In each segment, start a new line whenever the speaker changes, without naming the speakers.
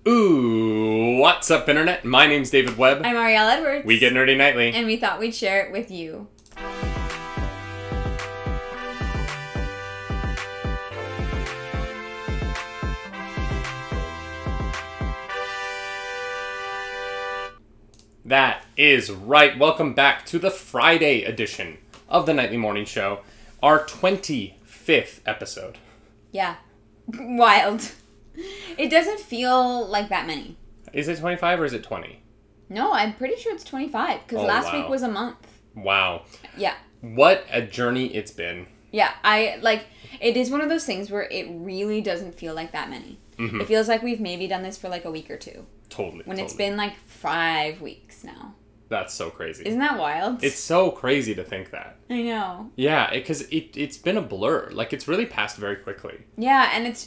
Ooh, what's up, Internet? My name's David Webb.
I'm Arielle Edwards.
We get nerdy nightly.
And we thought we'd share it with you.
That is right. Welcome back to the Friday edition of the Nightly Morning Show, our 25th episode.
Yeah. Wild. It doesn't feel like that many.
Is it 25 or is it 20?
No, I'm pretty sure it's 25, because last week was a month.
Wow.
Yeah.
What a journey it's been.
Yeah, it is one of those things where it really doesn't feel like that many.
Mm-hmm.
It feels like we've maybe done this for like a week or two.
Totally.
It's been like 5 weeks now.
That's so crazy.
Isn't that wild?
It's so crazy to think that.
I know.
Yeah, because it's been a blur. Like, it's really passed very quickly.
Yeah, and it's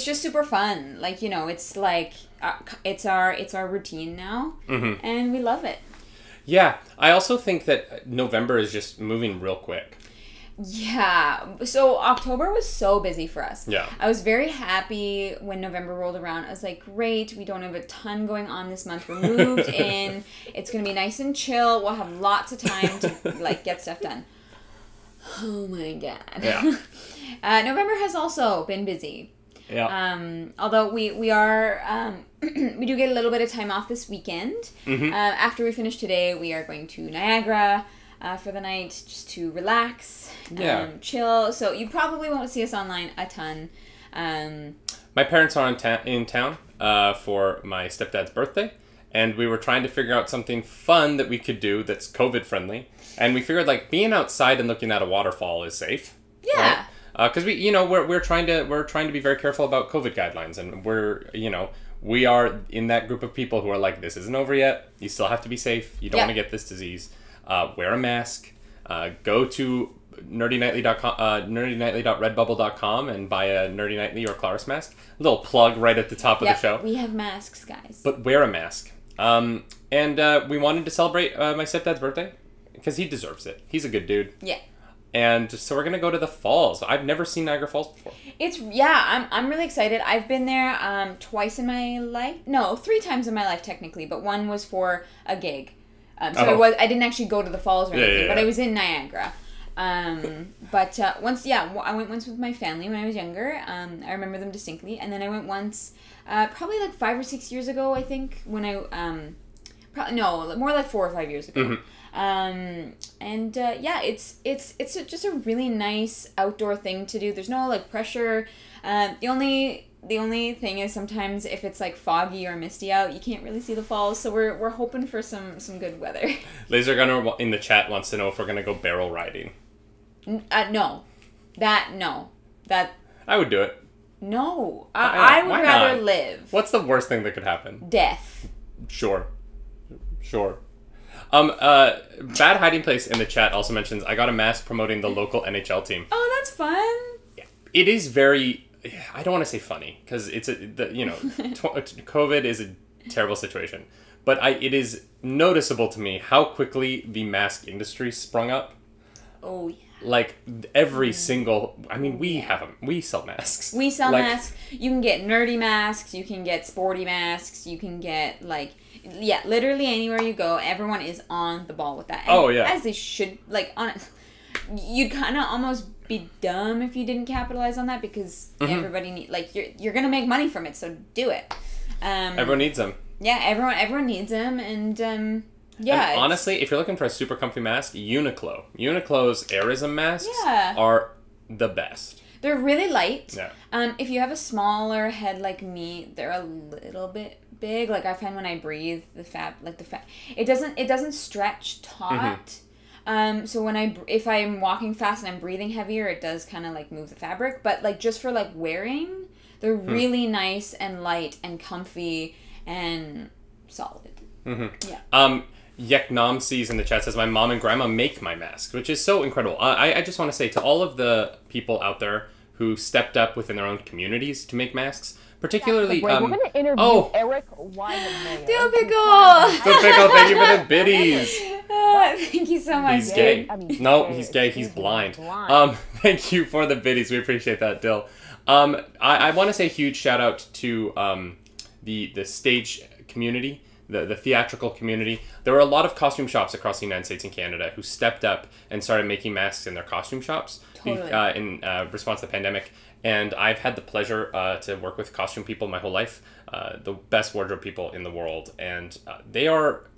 just super fun. Like, you know, it's like it's our routine now,
mm-hmm.
and we love it.
Yeah, I also think that November is just moving real quick.
Yeah, so October was so busy for us.
Yeah.
I was very happy when November rolled around. I was like, great, we don't have a ton going on this month. We're moved in. It's going to be nice and chill. We'll have lots of time to, like, get stuff done. Oh, my God.
Yeah.
November has also been busy.
Yeah.
Although we are, we do get a little bit of time off this weekend.
Mm-hmm.
After we finish today, we are going to Niagara for the night, just to relax, chill. So you probably won't see us online a ton.
My parents are in town for my stepdad's birthday, and we were trying to figure out something fun that we could do that's COVID friendly. And we figured, like, being outside and looking at a waterfall is safe.
Yeah.
Because we're trying to be very careful about COVID guidelines, and we are in that group of people who are like, this isn't over yet. You still have to be safe. You don't want to get this disease. Wear a mask. Go to nerdynightly.redbubble.com and buy a Nerdy Nightly or Claris mask. A little plug right at the top of the show.
We have masks, guys.
But wear a mask. And we wanted to celebrate my stepdad's birthday because he deserves it. He's a good dude.
Yeah.
And so we're going to go to the falls. I've never seen Niagara Falls before.
I'm really excited. I've been there twice in my life. No, 3 times in my life, technically. But one was for a gig. I didn't actually go to the falls or anything, but I was in Niagara. I went once with my family when I was younger. I remember them distinctly. And then I went once, probably like 5 or 6 years ago, I think, when more like 4 or 5 years ago. Mm-hmm. It's just a really nice outdoor thing to do. There's no like pressure. The only thing is sometimes if it's like foggy or misty out, you can't really see the falls. So we're hoping for some good weather.
Laser Gunner in the chat wants to know if we're gonna go barrel riding.
No. I
would do it.
No. I would rather live.
What's the worst thing that could happen?
Death.
Sure. Bad Hiding Place in the chat also mentions, I got a mask promoting the local NHL team.
Oh, that's fun.
Yeah. It is very, I don't want to say funny, because COVID is a terrible situation. But it is noticeable to me how quickly the mask industry sprung up.
Oh, yeah.
Like, every single... I mean, we have them. We sell masks.
We sell masks. You can get nerdy masks. You can get sporty masks. You can get, like... Yeah, literally anywhere you go, everyone is on the ball with that. And as they should. Like, you'd kind of almost be dumb if you didn't capitalize on that, because everybody needs... Like, you're going to make money from it, so do it.
Everyone needs them.
Yeah, everyone needs them, and... Yeah.
And honestly, if you're looking for a super comfy mask, Uniqlo's Airism masks are the best.
They're really light.
Yeah.
If you have a smaller head like me, they're a little bit big. Like, I find when I breathe, it doesn't stretch taut. So if I'm walking fast and I'm breathing heavier, it does kind of like move the fabric. But like just for like wearing, they're really nice and light and comfy and solid.
Mm-hmm.
Yeah.
Yeknomsees in the chat says, my mom and grandma make my mask, which is so incredible. I just want to say to all of the people out there who stepped up within their own communities to make masks, particularly...
we're going to interview Eric Weidenmayer.
Dill Pickle!
Dill Pickle, thank you for the biddies!
Thank you so much.
He's gay. No, he's gay. He's blind. Thank you for the biddies. We appreciate that, Dill. I want to say a huge shout out to the stage community, the theatrical community. There were a lot of costume shops across the United States and Canada who stepped up and started making masks in their costume shops in response to the pandemic. And I've had the pleasure to work with costume people my whole life, the best wardrobe people in the world. And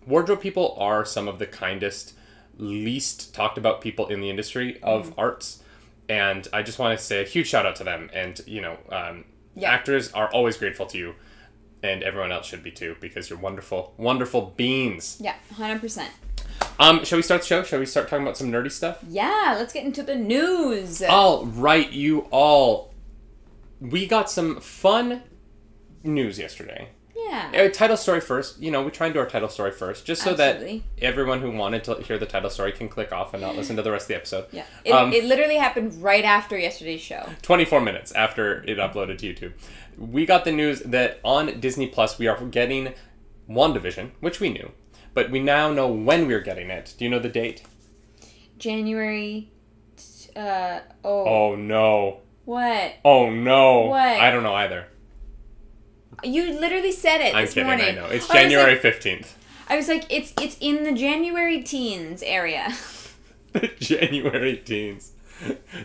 wardrobe people are some of the kindest, least talked about people in the industry of arts. And I just want to say a huge shout out to them. And, actors are always grateful to you. And everyone else should be too, because you're wonderful, wonderful beings.
Yeah, 100%.
Shall we start the show? Shall we start talking about some nerdy stuff?
Yeah, let's get into the news.
All right, you all. We got some fun news yesterday.
Yeah.
Title story first. We try and do our title story first, just so
Absolutely.
that everyone who wanted to hear the title story can click off and not listen to the rest of the episode.
Yeah. It literally happened right after yesterday's show.
24 minutes after it uploaded to YouTube. We got the news that on Disney Plus we are getting WandaVision, which we knew, but we now know when we're getting it. Do you know the date?
January.
Oh no.
What?
Oh no.
What?
I don't know either.
You literally said it this morning.
I'm kidding, I know. It's January 15th.
I was like, it's in the January teens area.
The January teens.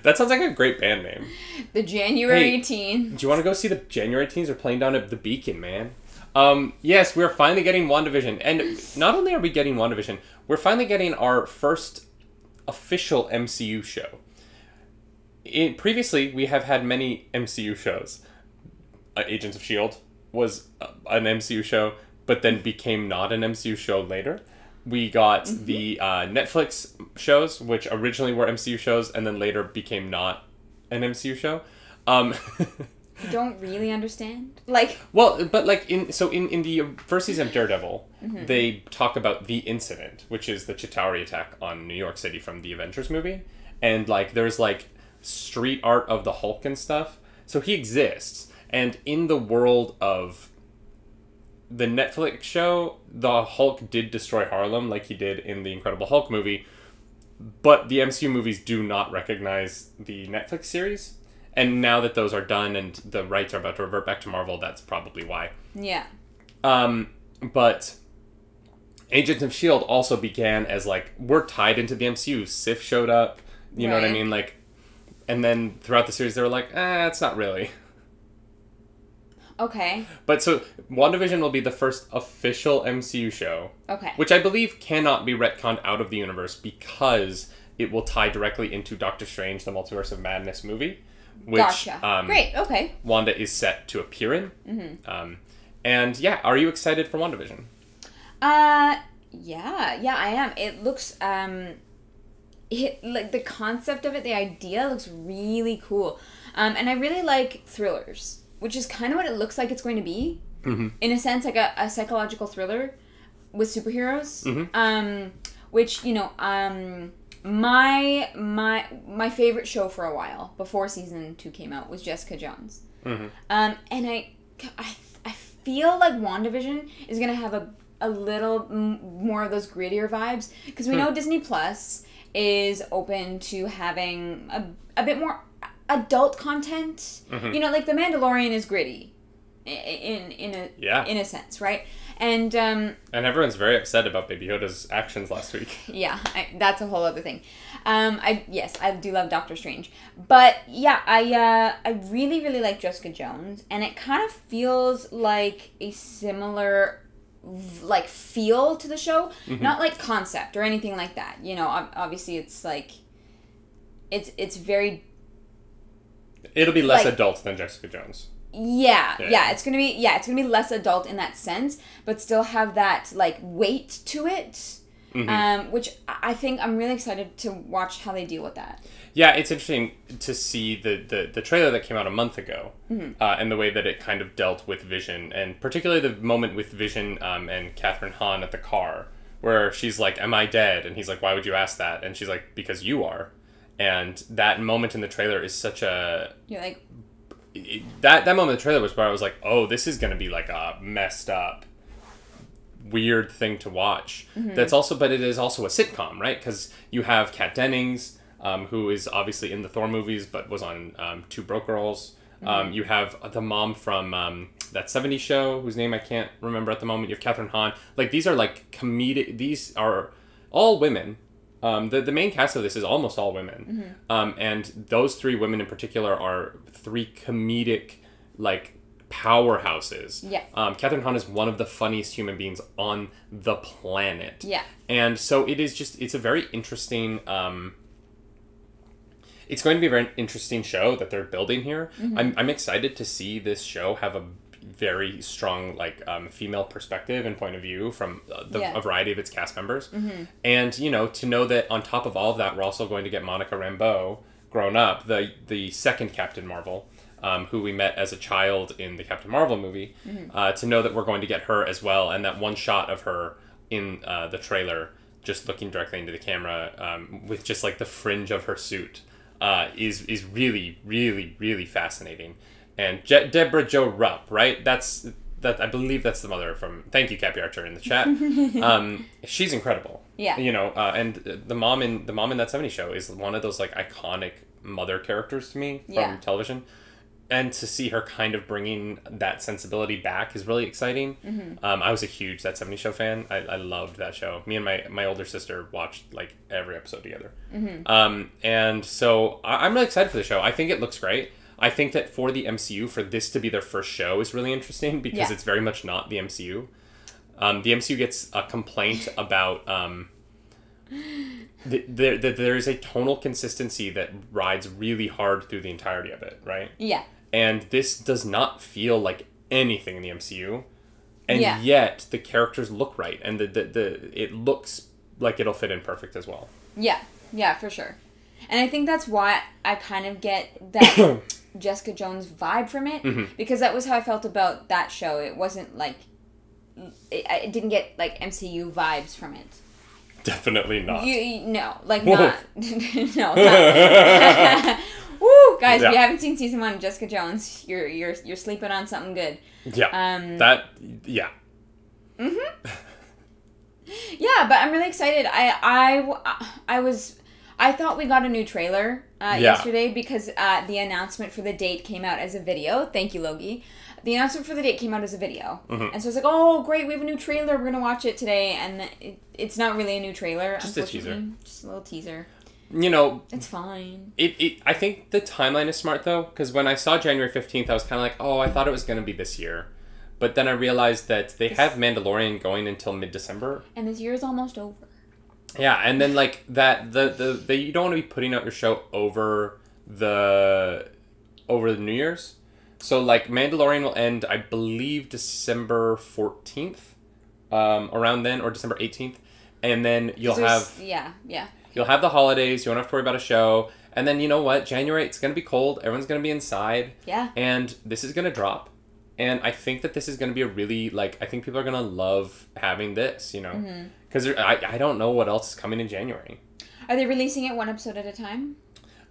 That sounds like a great band name.
The January teens.
Do you want to go see the January teens? They're playing down at the Beacon, man. Yes, we're finally getting WandaVision. And not only are we getting WandaVision, we're finally getting our first official MCU show. Previously, we have had many MCU shows. Agents of S.H.I.E.L.D. was an MCU show, but then became not an MCU show later. We got the Netflix shows, which originally were MCU shows, and then later became not an MCU show.
I don't really understand. In
the first season of Daredevil, they talk about the incident, which is the Chitauri attack on New York City from the Avengers movie, and there's street art of the Hulk and stuff. So he exists, and in the world of the Netflix show, the Hulk did destroy Harlem like he did in the Incredible Hulk movie, but the MCU movies do not recognize the Netflix series. And now that those are done and the rights are about to revert back to Marvel, that's probably why.
Yeah.
But Agents of S.H.I.E.L.D. also began as we're tied into the MCU. Sif showed up, you know what I mean? And then throughout the series they were it's not really.
Okay.
But so WandaVision will be the first official MCU show.
Okay.
Which I believe cannot be retconned out of the universe because it will tie directly into Doctor Strange, the Multiverse of Madness movie. Which,
gotcha. Great, okay.
Wanda is set to appear in. And yeah, are you excited for WandaVision?
Yeah, I am. It looks, the concept of it, the idea looks really cool. And I really like thrillers. Which is kind of what it looks like it's going to be. In a sense, like a psychological thriller with superheroes. Which, my favorite show for a while, before season 2 came out, was Jessica Jones. And I feel like WandaVision is going to have a little more of those grittier vibes. Because we know Disney Plus is open to having a bit more adult content. The Mandalorian is gritty in a sense, right? And
everyone's very upset about Baby Yoda's actions last week.
Yeah, that's a whole other thing. I do love Doctor Strange, but yeah, I really really like Jessica Jones, and it kind of feels like a similar feel to the show, not concept or anything like that. Obviously it's it's very.
It'll be less adult than Jessica Jones.
Yeah. It's gonna be less adult in that sense, but still have that weight to it. Which I think I'm really excited to watch how they deal with that.
Yeah, it's interesting to see the trailer that came out a month ago, and the way that it kind of dealt with Vision, and particularly the moment with Vision and Catherine Hahn at the car, where she's like, "Am I dead?" And he's like, "Why would you ask that?" And she's like, "Because you are." And that moment in the trailer is such a...
You're like...
That moment in the trailer was where I was like, oh, this is going to be a messed up, weird thing to watch. But it is also a sitcom, right? Because you have Kat Dennings, who is obviously in the Thor movies, but was on Two Broke Girls. You have the mom from that 70s show, whose name I can't remember at the moment. You have Catherine Hahn. Like, these are, like, comedic... These are all women. The main cast of this is almost all women. And those 3 women in particular are 3 comedic, like, powerhouses.
Yeah.
Catherine Hahn is one of the funniest human beings on the planet.
Yeah.
And so it's a very interesting... it's going to be a very interesting show that they're building here. I'm excited to see this show have a very strong, like, female perspective and point of view from a variety of its cast members. And, you know, to know that on top of all of that, we're also going to get Monica Rambeau grown up, the second Captain Marvel, who we met as a child in the Captain Marvel movie, to know that we're going to get her as well. And that one shot of her in the trailer, just looking directly into the camera, with just, like, the fringe of her suit, is really, really, really fascinating. And Deborah Jo Rupp, right? I believe that's the mother from... Thank you, Cappy Archer, in the chat. She's incredible.
Yeah.
You know, and the mom in that 70s show is one of those, like, iconic mother characters to me from television. And to see her kind of bringing that sensibility back is really exciting. I was a huge That 70s Show fan. I loved that show. Me and my older sister watched, like, every episode together. And so I'm really excited for the show. I think it looks great. I think that for the MCU, for this to be their first show is really interesting because it's very much not the MCU. The MCU gets a complaint about... there is a tonal consistency that rides really hard through the entirety of it, right?
Yeah.
And this does not feel like anything in the MCU. And yet, the characters look right. And it looks like it'll fit in perfect as well.
Yeah. Yeah, for sure. And I think that's why I kind of get that Jessica Jones vibe from it. Because that was how I felt about that show. It wasn't like... I didn't get, like, MCU vibes from it.
Definitely not.
No, like, not... no, not... Woo! Guys, if you haven't seen season 1 of Jessica Jones, you're sleeping on something good.
Yeah. Yeah,
but I'm really excited. I thought we got a new trailer yesterday because the announcement for the date came out as a video. Thank you, Logie. The announcement for the date came out as a video. And so it's like, oh, great, we have a new trailer. We're going to watch it today. And it's not really a new trailer.
Just a teaser.
Just a little teaser.
You know...
It's fine.
I think the timeline is smart, though, because when I saw January 15th, I was kind of like, oh, I thought it was going to be this year. But then I realized that they have Mandalorian going until mid-December. And
this year is almost over.
Yeah, and then, like, you don't want to be putting out your show over the New Year's. So, like, Mandalorian will end, I believe, December 14th, around then, or December 18th. And then you'll have...
Yeah.
You'll have the holidays. You won't have to worry about a show. And then, you know what? January, it's going to be cold. Everyone's going to be inside.
Yeah.
And this is going to drop. And I think that this is going to be a really, like... I think people are going to love having this, you know? Because I don't know what else is coming in January.
Are they releasing it one episode at a time?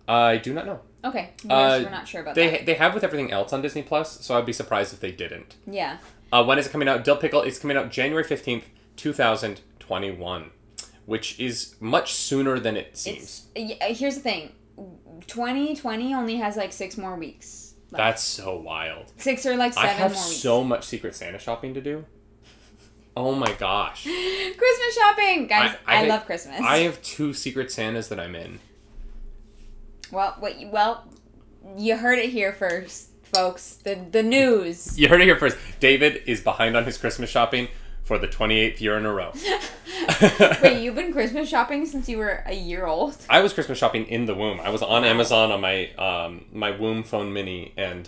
I do not know.
Okay. We're not sure about that.
They have with everything else on Disney+, so I'd be surprised if they didn't.
Yeah.
When is it coming out? Dill Pickle, it's coming out January 15th, 2021. Which is much sooner than it seems.
Here's the thing. 2020 only has like 6 more weeks left.
That's so wild.
6 or like 7 more weeks.
I have so much Secret Santa shopping to do. Oh my gosh.
Christmas shopping! Guys, I love Christmas.
I have 2 Secret Santas that I'm in.
Well, you heard it here first, folks. The news.
You heard it here first. David is behind on his Christmas shopping for the 28th year in a row.
Wait, you've been Christmas shopping since you were a year old?
I was Christmas shopping in the womb. I was on Amazon on my my womb phone mini and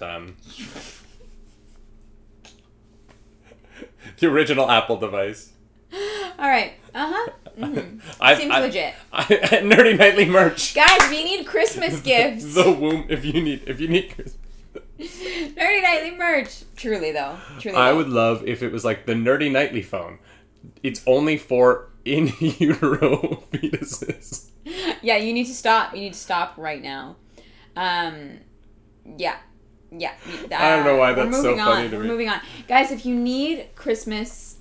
the original Apple device.
All right. Seems legit.
Nerdy Nightly merch.
Guys, if you need Christmas gifts.
The womb. If you need Christmas.
Nerdy Nightly merch. Truly though.
I would love if it was like the Nerdy Nightly phone. It's only for in utero fetuses.
Yeah, you need to stop. You need to stop right now. Yeah.
I don't know why that's so funny to me.
We're moving on. Guys, if you need Christmas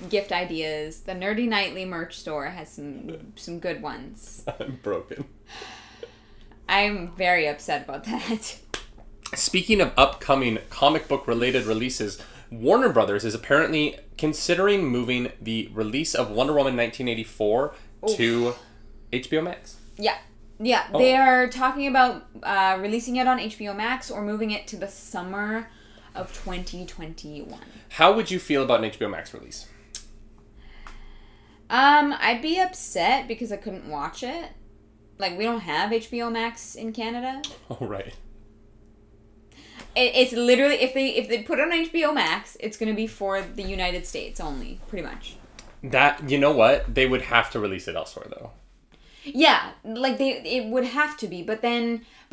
gift ideas, the Nerdy Nightly merch store has some good ones.
I'm broken.
I'm very upset about that.
speaking of upcoming comic book related releases, Warner Brothers is apparently considering moving the release of Wonder Woman 1984 to HBO Max.
Yeah. Yeah, they are talking about releasing it on HBO Max or moving it to the summer of 2021.
How would you feel about an HBO Max release?
I'd be upset because I couldn't watch it. Like, we don't have HBO Max in Canada.
Oh, right.
It's literally, if they put it on HBO Max, it's going to be for the United States only, pretty much.
That, you know what? They would have to release it elsewhere, though.
Yeah, like, it would have to be, but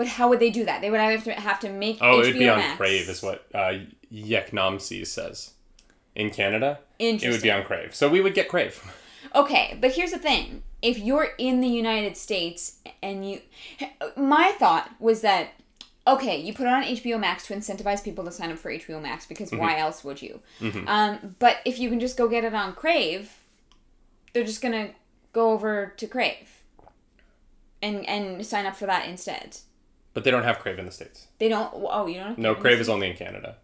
how would they do that? They would have to make HBO Max.
Oh, it would be on Crave, is what Yeknomses says. In Canada, it would be on Crave. So we would get Crave.
Okay, but here's the thing. If you're in the United States and my thought was that, okay, you put it on HBO Max to incentivize people to sign up for HBO Max because why else would you? But if you can just go get it on Crave, they're just going to go over to Crave and sign up for that instead.
But they don't have Crave in the States.
They don't? Oh, you don't have Crave?
No, Crave is only in Canada.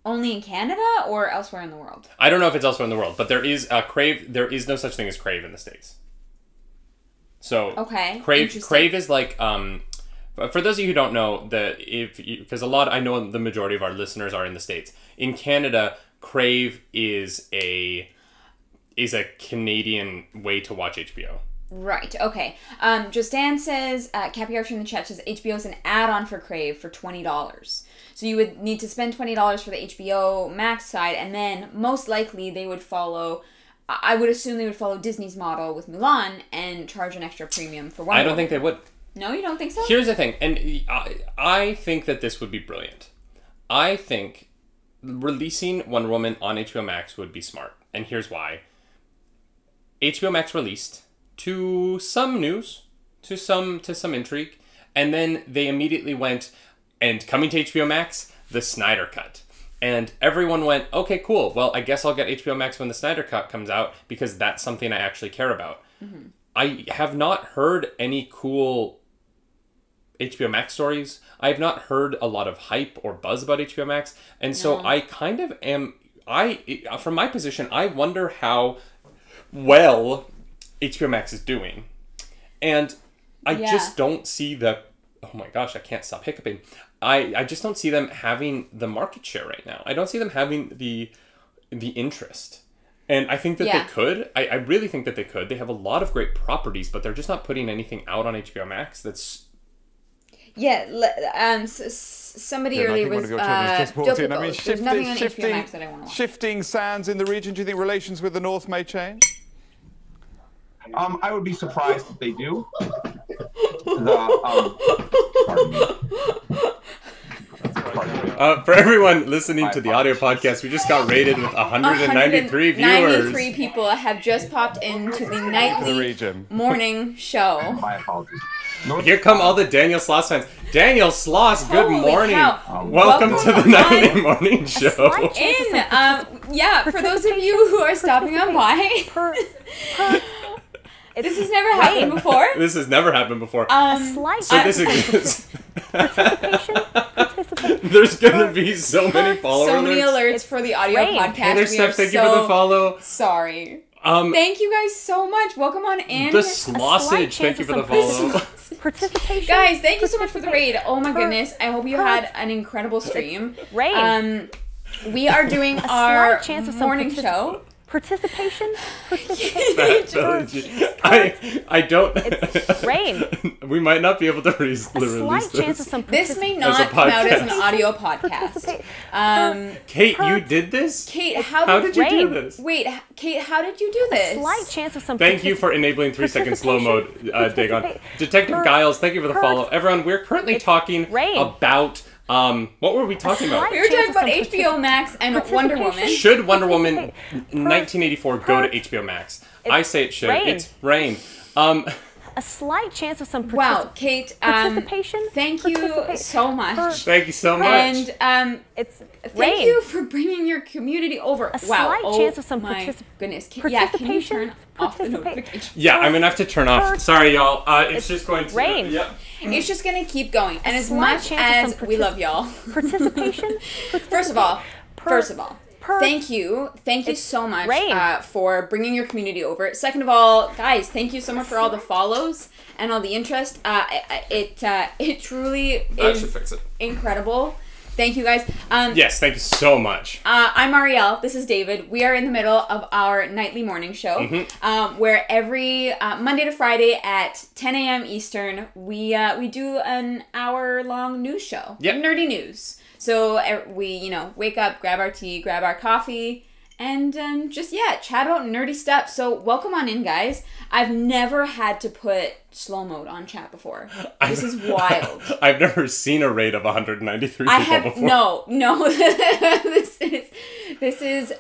Only in Canada or elsewhere in the world?
I don't know if it's elsewhere in the world, but there is Crave. There is no such thing as Crave in the States. So
okay,
Crave is like for those of you who don't know, because I know the majority of our listeners are in the States. In Canada, Crave is a Canadian way to watch HBO.
Right, okay. Justin says, Cappy Archer in the chat says, HBO is an add-on for Crave for $20. So you would need to spend $20 for the HBO Max side, and then most likely they would follow, I would assume they would follow Disney's model with Mulan and charge an extra premium for Wonder Woman.
I don't think they would.
No, you don't think so?
Here's the thing, and I think that this would be brilliant. I think releasing Wonder Woman on HBO Max would be smart, and here's why. HBO Max released to some news, to some intrigue, and then they immediately went, and coming to HBO Max, the Snyder Cut. And everyone went, okay, cool, well, I guess I'll get HBO Max when the Snyder Cut comes out, because that's something I actually care about. I have not heard any cool HBO Max stories. I have not heard a lot of hype or buzz about HBO Max, and so I kind of am, from my position, I wonder how well HBO Max is doing. And I just don't see oh my gosh, I can't stop hiccuping. I just don't see them having the market share right now. I don't see them having the interest. And I think that they could. I really think that they could. They have a lot of great properties, but they're just not putting anything out on HBO Max that's...
Yeah, somebody earlier was
just walked in. I mean,
there's nothing on HBO Max that I want to watch.
Shifting sands in the region. Do you think relations with the North may change?
I would be surprised if they do.
For everyone listening to the audio podcast, we just got rated with 193 viewers.
93 people have just popped into the nightly morning show.
My apologies.
Here come all the Daniel Sloss fans. Daniel Sloss, good morning. Welcome to the
on
nightly morning show.
For those of you who are stopping on by, this has never happened before.
This has never happened before. This exists. There's gonna be so many follower
so many alerts for the audio podcast.
Heather Steph, thank you for the follow.
Sorry. Thank you guys so much. Welcome on in.
The Slossage, thank you for the follow.
Participation. Guys, thank you so much for the raid. Oh my goodness. I hope you had an incredible stream. We are doing our morning show.
Participation.
I don't.
It's rain.
We might not be able to release this.
This may not come out as an audio podcast.
Kate, you did this?
Kate,
how did you do this?
Wait, Kate, how did you do this?
Slight chance of some.
Thank you for enabling 3-second slow mode, Dagon. Detective Giles, thank you for the follow. Everyone, we're currently talking about. What were we talking about?
We were talking about HBO Max and Wonder Woman.
Should Wonder Woman 1984 go to HBO Max? I say it should. It's rain.
a slight chance of some
Wow, Kate,
participation.
thank you so much.
Thank you so much.
And thank you for bringing your community over.
A slight chance of some
my goodness. Can you turn off the notification?
Yeah, I'm gonna have to turn off. Sorry, y'all. It's just going to
rain.
Yep.
It's just gonna keep going. And as much as we love y'all,
participation.
First of all, thank you so much for bringing your community over. Second of all, guys, thank you so much for all the follows and all the interest. It truly is incredible. Thank you, guys.
Yes, thank you so much.
I'm Ariel. This is David. We are in the middle of our nightly morning show, where every Monday to Friday at 10 a.m. Eastern, we do an hour-long news show.
Yep.
Nerdy news. So we, wake up, grab our tea, grab our coffee, and just chat about nerdy stuff. So welcome on in, guys. I've never had to put slow mode on chat before. This is wild.
I've never seen a rate of 193 people before.
No. this is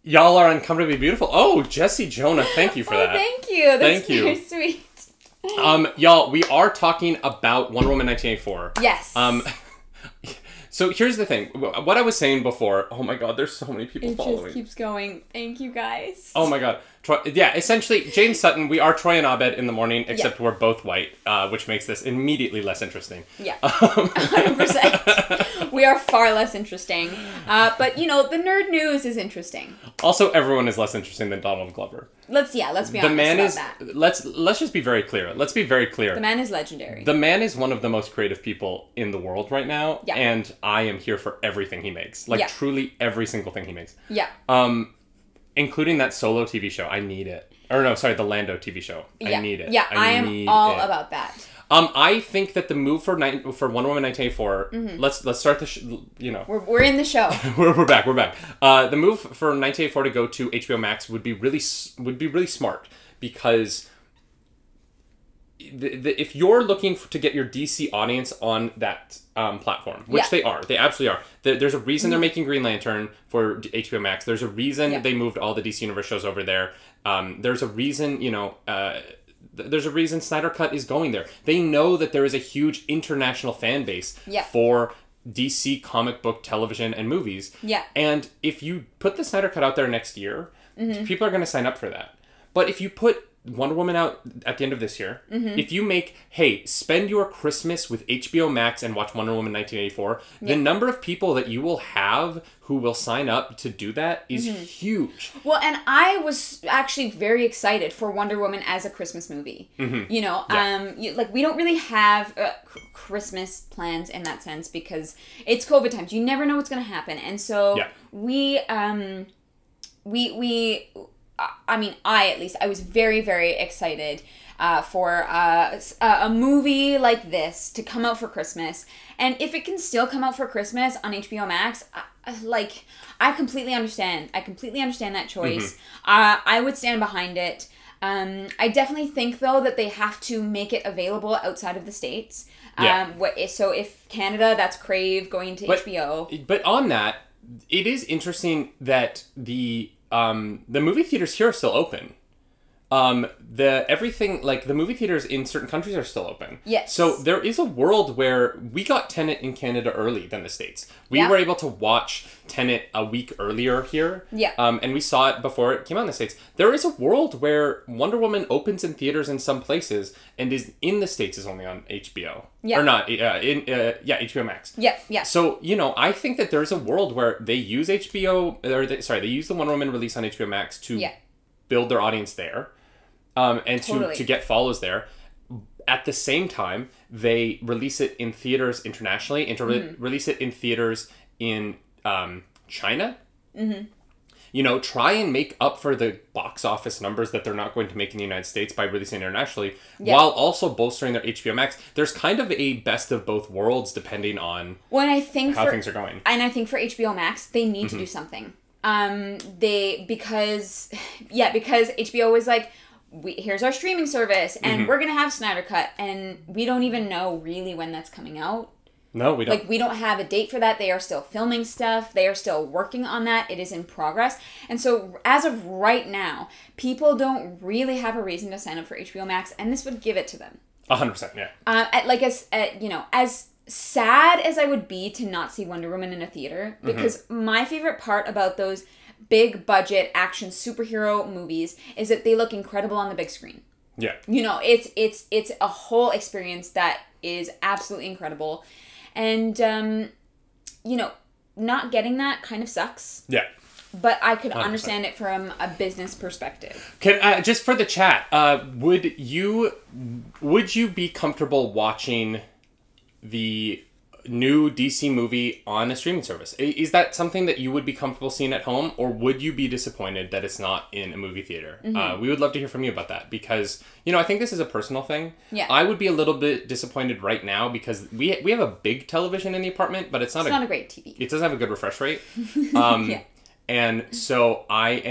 y'all are uncomfortably beautiful. Oh, Jesse Jonah, thank you for that.
Thank you. That's very sweet.
Y'all, we are talking about Wonder Woman 1984.
Yes.
So here's the thing. What I was saying before, oh my god, there's so many people following.
It just keeps going. Thank you, guys.
Oh my god. Essentially, Jane Sutton, we are Troy and Abed in the morning, except we're both white, which makes this immediately less interesting. Yeah.
100%. We are far less interesting. But, the nerd news is interesting.
Also, everyone is less interesting than Donald Glover.
Let's be honest
about
that.
Let's just be very clear. Let's be very clear.
The man is legendary.
The man is one of the most creative people in the world right now. Yeah. And I am here for everything he makes. Truly every single thing he makes.
Yeah.
Including that solo TV show. I need it. Or no, sorry, the Lando TV show. I need it.
Yeah, I am all about that.
I think that the move for Wonder Woman 1984. Let's start the
we're in the show.
we're back. The move for 1984 to go to HBO Max would be really smart, because if you're looking to get your DC audience on that platform, which they absolutely are. There's a reason they're making Green Lantern for HBO Max. There's a reason they moved all the DC Universe shows over there. There's a reason, there's a reason Snyder Cut is going there. They know that there is a huge international fan base for DC comic book television and movies. Yeah. And if you put the Snyder Cut out there next year, people are going to sign up for that. But if you put Wonder Woman out at the end of this year, if you make, hey, spend your Christmas with HBO Max and watch Wonder Woman 1984, the number of people that you will have who will sign up to do that is huge.
Well, and I was actually very excited for Wonder Woman as a Christmas movie. We don't really have Christmas plans in that sense because it's COVID times. You never know what's going to happen. And so I was very, very excited for a movie like this to come out for Christmas. And if it can still come out for Christmas on HBO Max, I completely understand. I completely understand that choice. I would stand behind it. I definitely think, though, that they have to make it available outside of the States. So if Canada, that's Crave going to HBO.
But on that, it is interesting that the movie theaters here are still open. The movie theaters in certain countries are still open.
Yes.
So there is a world where we got Tenet in Canada early than the States. We were able to watch Tenet a week earlier here. Yeah. And we saw it before it came out in the States. There is a world where Wonder Woman opens in theaters in some places and is in the States is only on HBO. Yeah. Or not, HBO Max.
Yeah, yeah.
So, I think that there's a world where they use they use the Wonder Woman release on HBO Max to build their audience there. And to get follows there. At the same time, they release it in theaters internationally and to release it in theaters in China. Try and make up for the box office numbers that they're not going to make in the United States by releasing internationally, while also bolstering their HBO Max. There's kind of a best of both worlds depending on how things are going.
And I think for HBO Max, they need to do something. Because HBO was like, here's our streaming service, and we're going to have Snyder Cut, and we don't even know really when that's coming out.
No, we don't.
Like, we don't have a date for that. They are still filming stuff. They are still working on that. It is in progress. And so, as of right now, people don't really have a reason to sign up for HBO Max, and this would give it to them.
100%, yeah.
As sad as I would be to not see Wonder Woman in a theater, because my favorite part about those big budget action superhero movies is that they look incredible on the big screen.
Yeah.
You know, it's a whole experience that is absolutely incredible. And, you know, not getting that kind of sucks.
Yeah.
But I could
100%.
understand it from a business perspective.
Can just for the chat, would you be comfortable watching the new DC movie on a streaming service? Is that something that you would be comfortable seeing at home, or would you be disappointed that it's not in a movie theater? We would love to hear from you about that, because, you know, I think this is a personal thing.
Yeah.
I would be a little bit disappointed right now because we have a big television in the apartment, but it's not
a great TV.
It doesn't have a good refresh rate.
Yeah.
And so I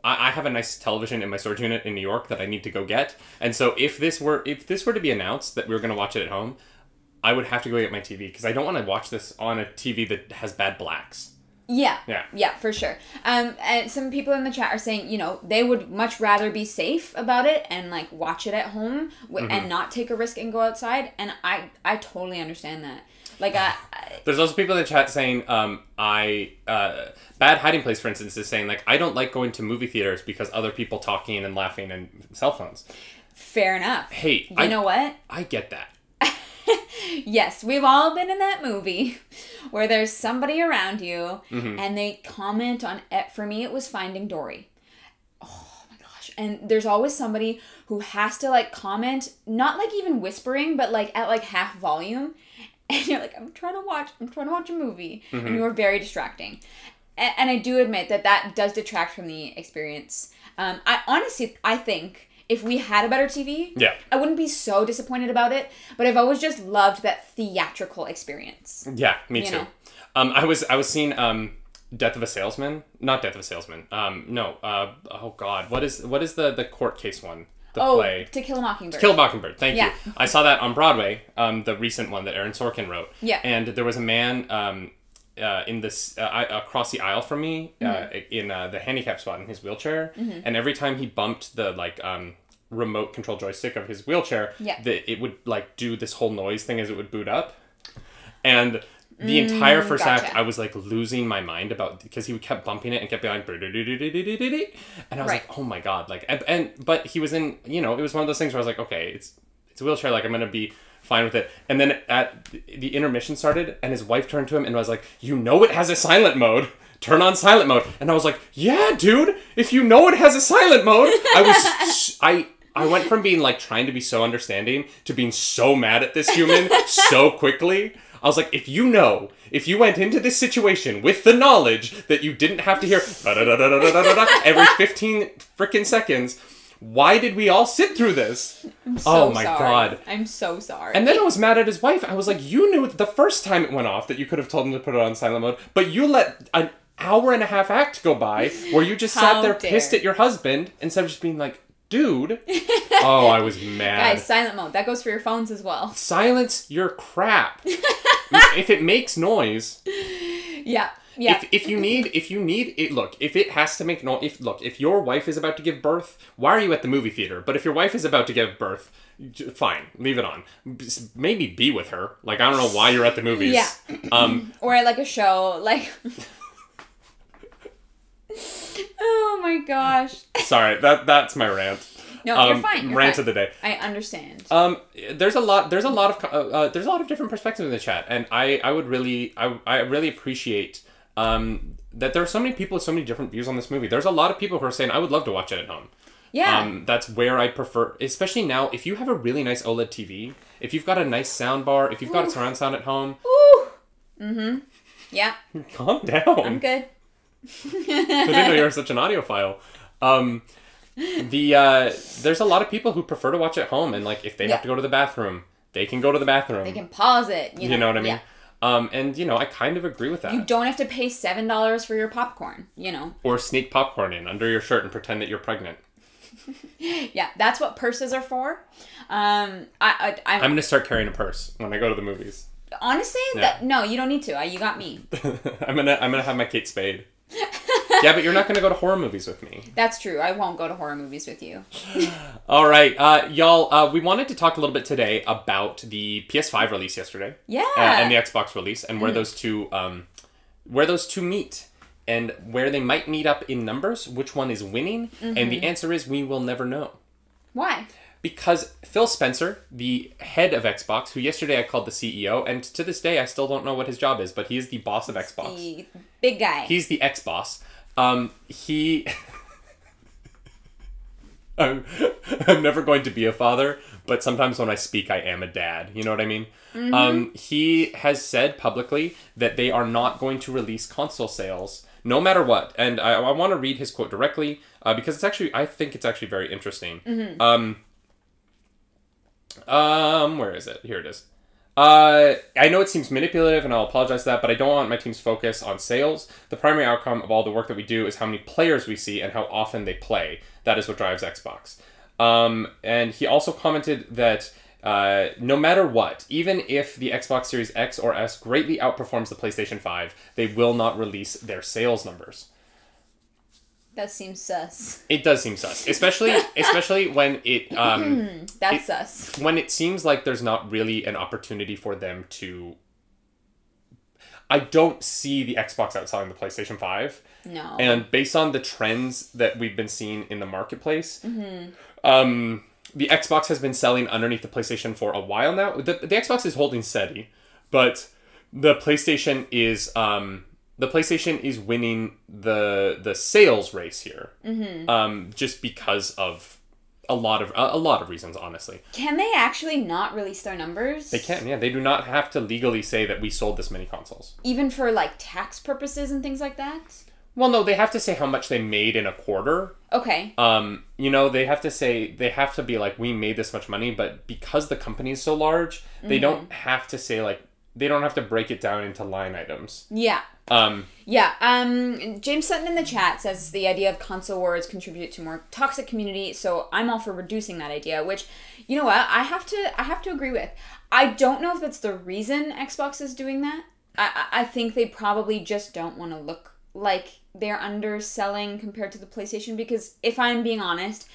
have a nice television in my storage unit in New York that I need to go get. And so if this were to be announced that we were going to watch it at home, I would have to go get my TV, because I don't want to watch this on a TV that has bad blacks.
Yeah.
Yeah.
Yeah, for sure. And some people in the chat are saying, you know, they would much rather be safe about it and, like, watch it at home and not take a risk and go outside. And I totally understand that. Like,
there's also people in the chat saying, Bad Hiding Place, for instance, is saying, like, I don't like going to movie theaters because other people talking and laughing and cell phones.
Fair enough.
Hey,
you know what?
I get that.
Yes, we've all been in that movie where there's somebody around you and they comment on it. For me, it was Finding Dory. Oh my gosh. And there's always somebody who has to, like, comment, not like even whispering, but like at like half volume. And you're like, I'm trying to watch a movie. And you are very distracting. And I do admit that does detract from the experience. I think if we had a better TV, I wouldn't be so disappointed about it. But I've always just loved that theatrical experience.
Yeah, me too.
Know?
I was seeing Death of a Salesman. Not Death of a Salesman. Oh God, what is the court case one? The play.
To Kill a Mockingbird.
To Kill a Mockingbird. Thank
Yeah.
you. I saw that on Broadway. The recent one that Aaron Sorkin wrote.
Yeah.
And there was a man in this across the aisle from me in the handicap spot in his wheelchair, and every time he bumped the remote control joystick of his wheelchair, it would like do this whole noise thing as it would boot up, and the entire first act I was like losing my mind about, because he kept bumping it and kept going, and I was like, oh my God, like, but he was in, you know, it was one of those things where I was like, okay, it's a wheelchair, like I'm gonna be fine with it. And then at the intermission started, and his wife turned to him and was like, you know it has a silent mode. Turn on silent mode. And I was like, yeah, dude, if you know it has a silent mode. I went from being like trying to be so understanding to being so mad at this human so quickly. I was like, if you went into this situation with the knowledge that you didn't have to hear every 15 freaking seconds, why did we all sit through this?
Oh my God. I'm so sorry.
And then I was mad at his wife. I was like, you knew the first time it went off that you could have told him to put it on silent mode, but you let an hour and a half act go by where you just sat there pissed at your husband instead of just being like, dude. Oh, I was mad.
Guys, silent mode. That goes for your phones as well.
Silence your crap. If it makes noise.
Yeah. Yeah.
If you need it, look, if it has to make noise, if your wife is about to give birth, why are you at the movie theater? But if your wife is about to give birth, fine, leave it on. Maybe be with her. Like, I don't know why you're at the movies.
Yeah. Or at like a show, like. Oh my gosh.
Sorry, that's my rant.
No, you're fine.
Rant of the day.
I understand.
There's a lot of different perspectives in the chat, and I really appreciate that there are so many people with so many different views on this movie. There's a lot of people who are saying I would love to watch it at home.
Yeah.
That's where I prefer, especially now, if you have a really nice OLED TV, if you've got a nice sound bar, if you've got a surround sound at home.
Ooh. Mm-hmm. Yeah.
Calm down.
I'm good.
I didn't know you were such an audiophile. There's a lot of people who prefer to watch at home, and like if they have to go to the bathroom, they can go to the bathroom.
They can pause it. You know
what I mean?
Yeah.
And you know, I kind of agree with that.
You don't have to pay $7 for your popcorn, you know.
Or sneak popcorn in under your shirt and pretend that you're pregnant.
Yeah, that's what purses are for. I'm
gonna start carrying a purse when I go to the movies.
Honestly, no, you don't need to. You got me.
I'm gonna have my Kate Spade. Yeah, but you're not gonna go to horror movies with me.
That's true. I won't go to horror movies with you.
All right, y'all. We wanted to talk a little bit today about the PS5 release yesterday.
Yeah.
And the Xbox release, and where those two meet, and where they might meet up in numbers. Which one is winning? And the answer is we will never know.
Why?
Because Phil Spencer, the head of Xbox, who yesterday I called the CEO, and to this day I still don't know what his job is, but he is the boss of Xbox.
The big guy.
He's the X-boss. He... I'm never going to be a father, but sometimes when I speak I am a dad. You know what I mean? He has said publicly that they are not going to release console sales no matter what. And I want to read his quote directly because I think it's actually very interesting. Where is it? Here it is. I know it seems manipulative, and I'll apologize for that, but I don't want my team's focus on sales. The primary outcome of all the work that we do is how many players we see and how often they play. That is what drives Xbox. And he also commented that no matter what, even if the Xbox Series X or S greatly outperforms the PlayStation 5, they will not release their sales numbers.
That seems sus.
It does seem sus, especially when it
That's sus.
When it seems like there's not really an opportunity for them to. I don't see the Xbox outselling the PlayStation 5.
No.
And based on the trends that we've been seeing in the marketplace, the Xbox has been selling underneath the PlayStation for a while now. The Xbox is holding steady, but the PlayStation is winning the sales race here, just because of a lot of reasons. Honestly,
can they actually not release their numbers?
They can. Yeah, they do not have to legally say that we sold this many consoles,
even for like tax purposes and things like that.
Well, no, they have to say how much they made in a quarter.
Okay.
They have to be like, we made this much money, but because the company is so large, they don't have to say like, they don't have to break it down into line items.
Yeah. James Sutton in the chat says the idea of console wars contribute to more toxic community, so I'm all for reducing that idea, which, you know what, I have to agree with. I don't know if that's the reason Xbox is doing that. I think they probably just don't want to look like they're underselling compared to the PlayStation, because if I'm being honest,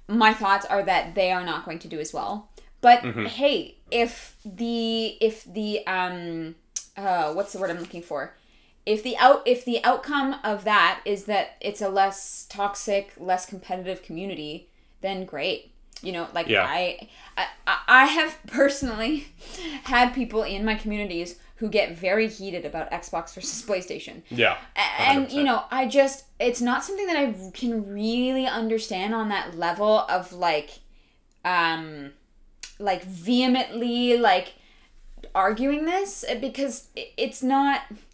my thoughts are that they are not going to do as well. But hey, if the what's the word I'm looking for? If the outcome of that is that it's a less toxic, less competitive community, then great. You know, like I have personally had people in my communities who get very heated about Xbox versus PlayStation. Yeah. 100%. And, you know, it's not something that I can really understand on that level of, like vehemently, like, arguing this, because it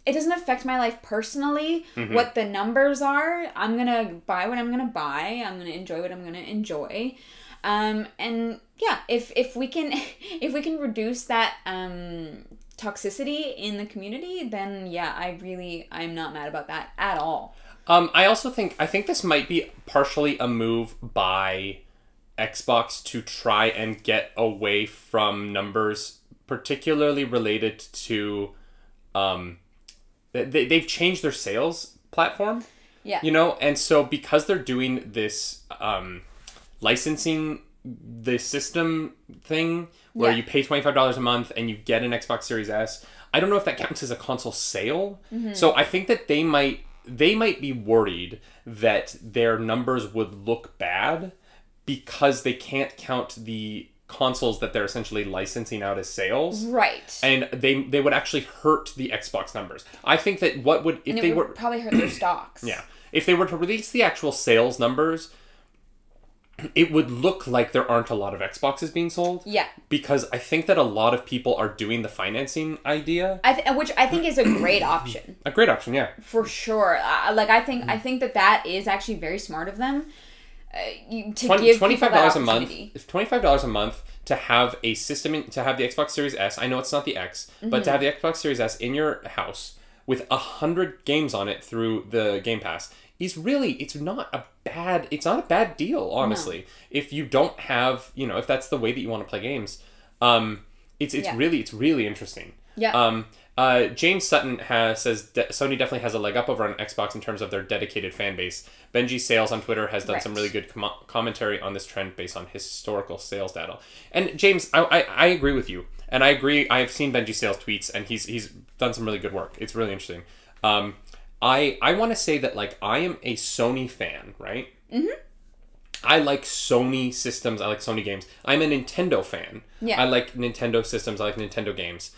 doesn't affect my life personally, what the numbers are. I'm gonna buy what I'm gonna buy. I'm gonna enjoy what I'm gonna enjoy. And yeah, if we can reduce that toxicity in the community, then yeah, I'm not mad about that at all.
I think this might be partially a move by Xbox to try and get away from numbers, particularly related to they've changed their sales platform. Yeah. You know, and so because they're doing this licensing the system thing where you pay $25 a month and you get an Xbox Series S, I don't know if that counts as a console sale. So I think that they might be worried that their numbers would look bad because they can't count the consoles that they're essentially licensing out as sales. Right. And they would actually hurt the Xbox numbers. I think that they would
probably hurt their stocks.
Yeah. If they were to release the actual sales numbers, it would look like there aren't a lot of Xboxes being sold. Yeah. Because I think that a lot of people are doing the financing idea.
Which I think is a great option.
A great option, yeah.
For sure. I think that is actually very smart of them. To give $25
a month. If $25 a month to have a system, to have the Xbox Series S. I know it's not the X, but to have the Xbox Series S in your house with 100 games on it through the Game Pass is really, it's not a bad deal, honestly. No. If you don't have, if that's the way that you want to play games, it's really interesting.
Yeah.
James Sutton says Sony definitely has a leg up over on Xbox in terms of their dedicated fan base. Benji Sales on Twitter has done some really good commentary on this trend based on historical sales data. And James, I agree with you. And I agree, I've seen Benji Sales tweets, and he's done some really good work. It's really interesting. I want to say that, like, I am a Sony fan, right? Mm-hmm. I like Sony systems. I like Sony games. I'm a Nintendo fan.
Yeah.
I like Nintendo systems. I like Nintendo games.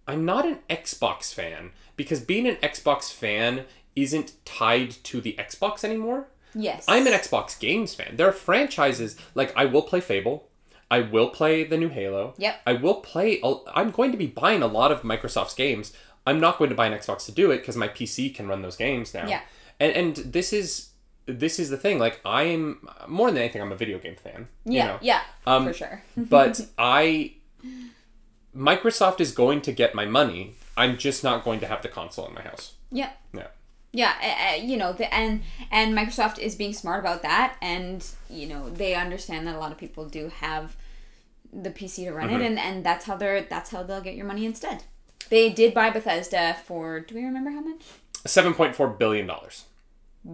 I'm not an Xbox fan, because being an Xbox fan isn't tied to the Xbox anymore.
Yes.
I'm an Xbox games fan. There are franchises, like, I will play Fable. I will play the new Halo.
Yep.
I'm going to be buying a lot of Microsoft's games. I'm not going to buy an Xbox to do it, because my PC can run those games now.
Yeah.
And this is the thing. Like, I'm, more than anything, I'm a video game fan.
Yeah,
you know?
yeah, for sure.
But Microsoft is going to get my money. I'm just not going to have the console in my house.
Yeah.
Yeah.
Yeah, you know, and Microsoft is being smart about that, and, you know, they understand that a lot of people do have the PC to run it, and that's how they'll get your money instead. They did buy Bethesda for, do we remember how much?
$7.4 billion.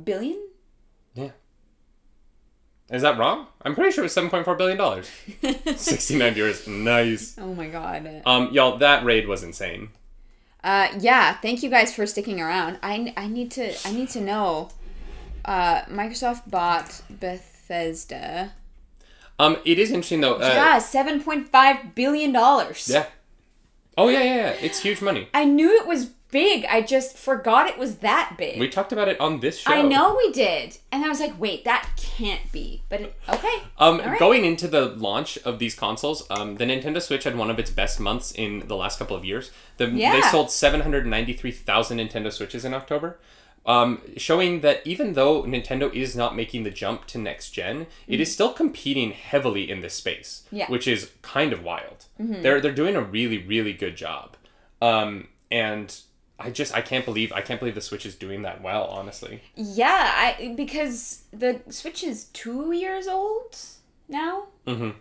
Billion?
Yeah. Is that wrong? I'm pretty sure it was $7.4 billion. 69 viewers. Nice.
Oh my god.
Y'all, that raid was insane.
Yeah, thank you guys for sticking around. I need to know. Microsoft bought Bethesda.
It is interesting though.
Yeah, $7.5 billion.
Yeah. Oh yeah. It's huge money.
I knew it was big. I just forgot it was that big.
We talked about it on this show.
I know we did. And I was like, wait, that can't be. But okay.
Right. Going into the launch of these consoles, the Nintendo Switch had one of its best months in the last couple of years. They sold 793,000 Nintendo Switches in October. Showing that even though Nintendo is not making the jump to next gen, it is still competing heavily in this space, which is kind of wild. They're doing a really, really good job. And I can't believe the Switch is doing that well, honestly.
Yeah, because the Switch is 2 years old now. Mm-hmm.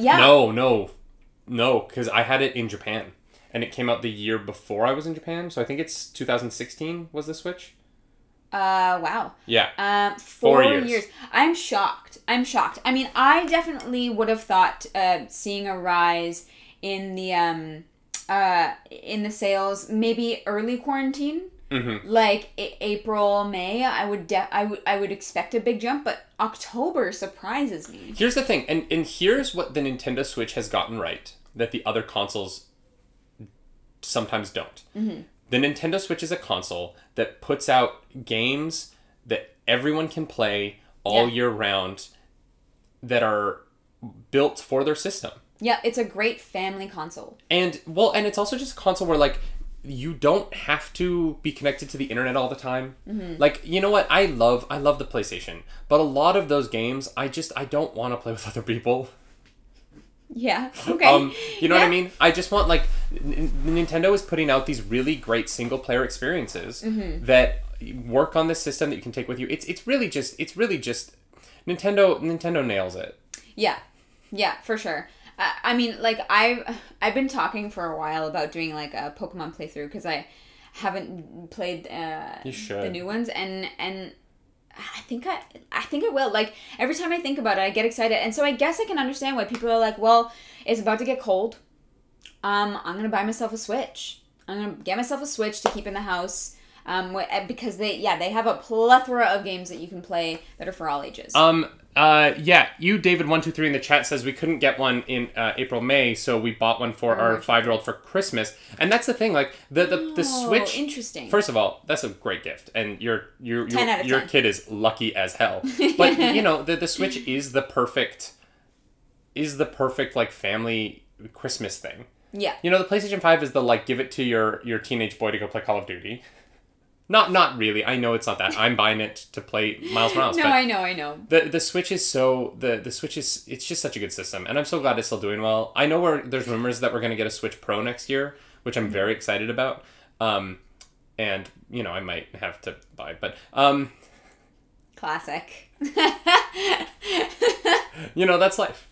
Yeah. No, because I had it in Japan, and it came out the year before I was in Japan. So I think it's 2016 was the Switch. Wow.
Yeah.
4 years. I'm shocked. I mean, I definitely would have thought seeing a rise in the sales, maybe early quarantine, like April, May, I would expect a big jump, but October surprises me.
Here's the thing, and here's what the Nintendo Switch has gotten right that the other consoles sometimes don't. The Nintendo Switch is a console that puts out games that everyone can play all year round that are built for their system.
Yeah, it's a great family console.
And it's also just a console where, like, you don't have to be connected to the internet all the time. Like, you know what? I love the PlayStation, but a lot of those games, I don't want to play with other people.
Yeah. Okay.
You know what I mean? I just want, like, Nintendo is putting out these really great single player experiences that work on this system that you can take with you. It's really just Nintendo nails it.
Yeah, for sure. I mean, like, I've been talking for a while about doing, like, a Pokemon playthrough, because I haven't played the new ones, and I think I will. Like, every time I think about it, I get excited, and so I guess I can understand why people are like, well, it's about to get cold. I'm gonna buy myself a Switch. I'm gonna get myself a Switch to keep in the house. Because they have a plethora of games that you can play that are for all ages.
You, David123 in the chat says we couldn't get one in April, May, so we bought one for our 5-year-old for Christmas. And that's the thing, like, the Switch.
Interesting.
First of all, that's a great gift, and your
10 out of 10.
Your kid is lucky as hell. But you know, the Switch is the perfect like family Christmas thing.
Yeah.
You know, the PlayStation 5 is the, like, give it to your teenage boy to go play Call of Duty. Not really. I know it's not that. I'm buying it to play Miles Morales.
No, I know.
The Switch is it's just such a good system, and I'm so glad it's still doing well. I know there's rumors that we're going to get a Switch Pro next year, which I'm very excited about. And, you know, I might have to buy, but
classic.
You know, that's life.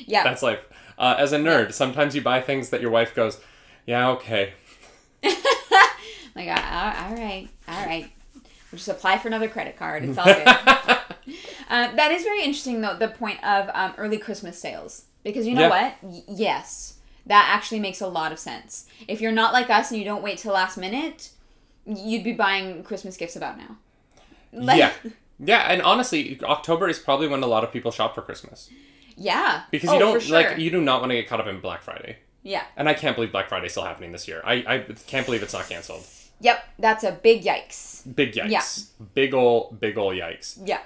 Yeah.
That's life. As a nerd, sometimes you buy things that your wife goes, Yeah, okay.
Like, all right. We'll just apply for another credit card. It's all good. That is very interesting, though, the point of early Christmas sales. Because you know what? Yes. That actually makes a lot of sense. If you're not like us and you don't wait till last minute, you'd be buying Christmas gifts about now.
Yeah, and honestly, October is probably when a lot of people shop for Christmas.
Yeah.
Because you don't, you do not want to get caught up in Black Friday.
Yeah.
And I can't believe Black Friday's still happening this year. I can't believe it's not canceled.
Yep, that's a big yikes.
Big yikes.
Yeah.
Big ol' yikes.
Yeah.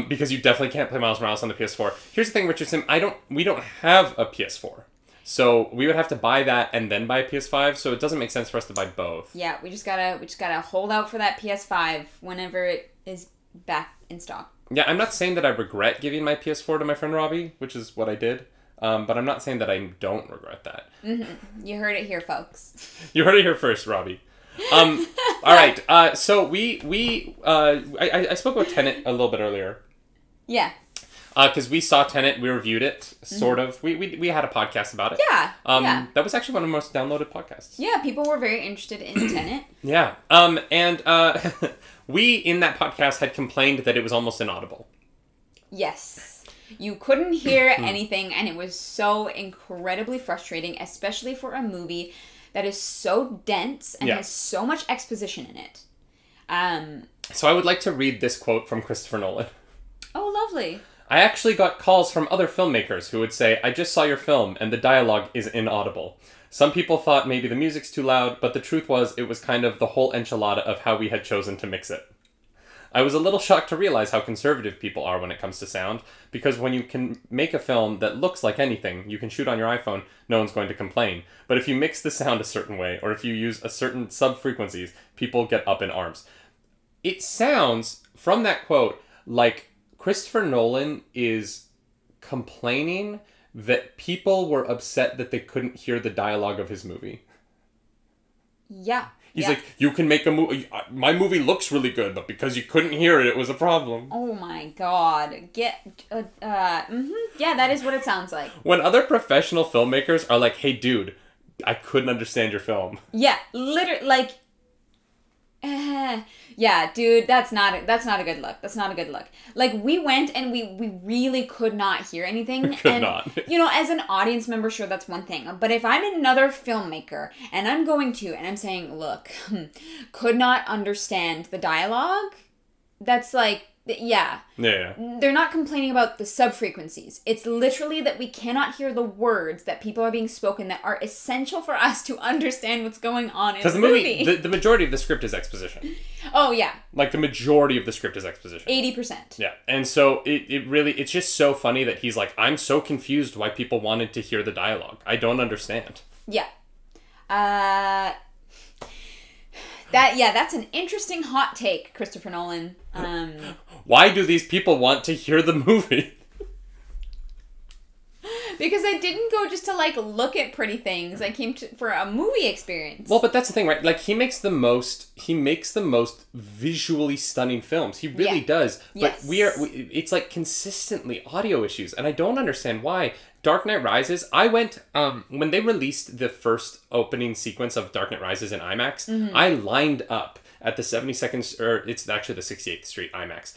Because you definitely can't play Miles Morales on the PS4. Here's the thing, Richardson, we don't have a PS4. So we would have to buy that and then buy a PS5, so it doesn't make sense for us to buy both.
Yeah, we just gotta hold out for that PS5 whenever it is back in stock.
Yeah, I'm not saying that I regret giving my PS4 to my friend Robbie, which is what I did. But I'm not saying that I don't regret that.
Mm-hmm. You heard it here, folks.
You heard it here first, Robbie. All right. So I spoke about Tenet a little bit earlier.
Yeah.
Because we saw Tenet, we reviewed it, sort of. We had a podcast about it.
Yeah.
That was actually one of the most downloaded podcasts.
Yeah, people were very interested in Tenet.
Yeah. And we, in that podcast, had complained that it was almost inaudible.
Yes. You couldn't hear anything, and it was so incredibly frustrating, especially for a movie that is so dense and has so much exposition in it.
So I would like to read this quote from Christopher Nolan.
Oh, lovely.
I actually got calls from other filmmakers who would say, I just saw your film, and the dialogue is inaudible. Some people thought maybe the music's too loud, but the truth was it was kind of the whole enchilada of how we had chosen to mix it. I was a little shocked to realize how conservative people are when it comes to sound, because when you can make a film that looks like anything, you can shoot on your iPhone, no one's going to complain. But if you mix the sound a certain way, or if you use a certain sub-frequencies, people get up in arms. It sounds, from that quote, like Christopher Nolan is complaining that people were upset that they couldn't hear the dialogue of his movie.
Yeah.
He's like, you can make a movie. My movie looks really good, but because you couldn't hear it, it was a problem.
Oh my god. Yeah, that is what it sounds like.
When other professional filmmakers are like, hey, dude, I couldn't understand your film.
Yeah, literally, like, yeah, dude, that's not a good look. That's not a good look. Like, we went and we really could not hear anything.
Could not.
You know, as an audience member, sure, that's one thing. But if I'm another filmmaker and I'm saying, look, could not understand the dialogue, that's like, yeah. They're not complaining about the sub-frequencies. It's literally that we cannot hear the words that people are being spoken that are essential for us to understand what's going on in the movie.
The majority of the script is exposition.
Oh, yeah.
Like, the majority of the script is exposition.
80%.
Yeah. And so, it's just so funny that he's like, I'm so confused why people wanted to hear the dialogue. I don't understand.
Yeah. That's an interesting hot take, Christopher Nolan.
Why do these people want to hear the movie?
Because I didn't go just to, like, look at pretty things. I came for a movie experience.
Well, but that's the thing, right? Like, he makes the most visually stunning films. He really does. But it's like consistently audio issues, and I don't understand why. Dark Knight Rises, I went, when they released the first opening sequence of Dark Knight Rises in IMAX, I lined up at the 72nd, or it's actually the 68th Street IMAX,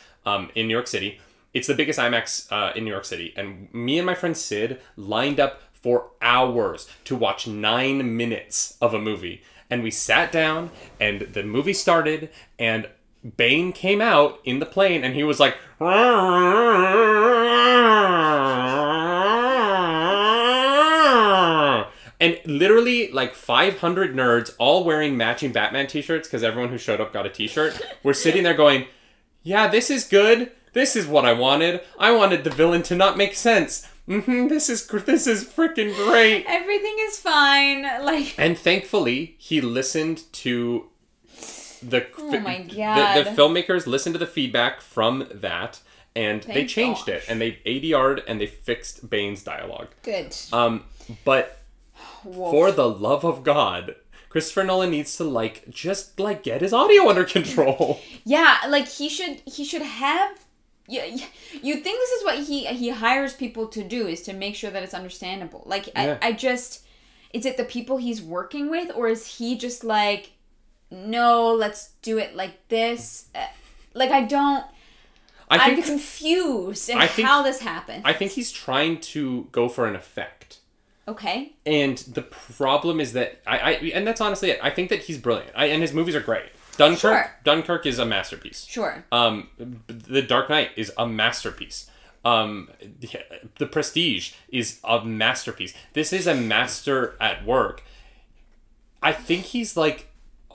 in New York City. It's the biggest IMAX in New York City. And me and my friend Sid lined up for hours to watch 9 minutes of a movie. And we sat down, and the movie started, and Bane came out in the plane, and he was like... And literally, like, 500 nerds, all wearing matching Batman t-shirts, because everyone who showed up got a t-shirt, were sitting there going, yeah, this is good. This is what I wanted. I wanted the villain to not make sense. This is freaking great.
Everything is fine. Like,
and thankfully, he listened to the...
Oh my God.
The filmmakers listened to the feedback from that, and they changed it. And they ADR'd, and they fixed Bane's dialogue.
Good.
But... For the love of God, Christopher Nolan needs to just get his audio under control. Yeah,
like he should have. Yeah, you think this is what he hires people to do, is to make sure that it's understandable. Like I just, is it the people he's working with, or is he just like, no, let's do it like this? Like, I'm confused in how this happened.
I think he's trying to go for an effect.
Okay.
And the problem is that and that's honestly it. I think that he's brilliant. And his movies are great. Dunkirk is a masterpiece.
Sure.
The Dark Knight is a masterpiece. The Prestige is a masterpiece. This is a master at work. I think he's like,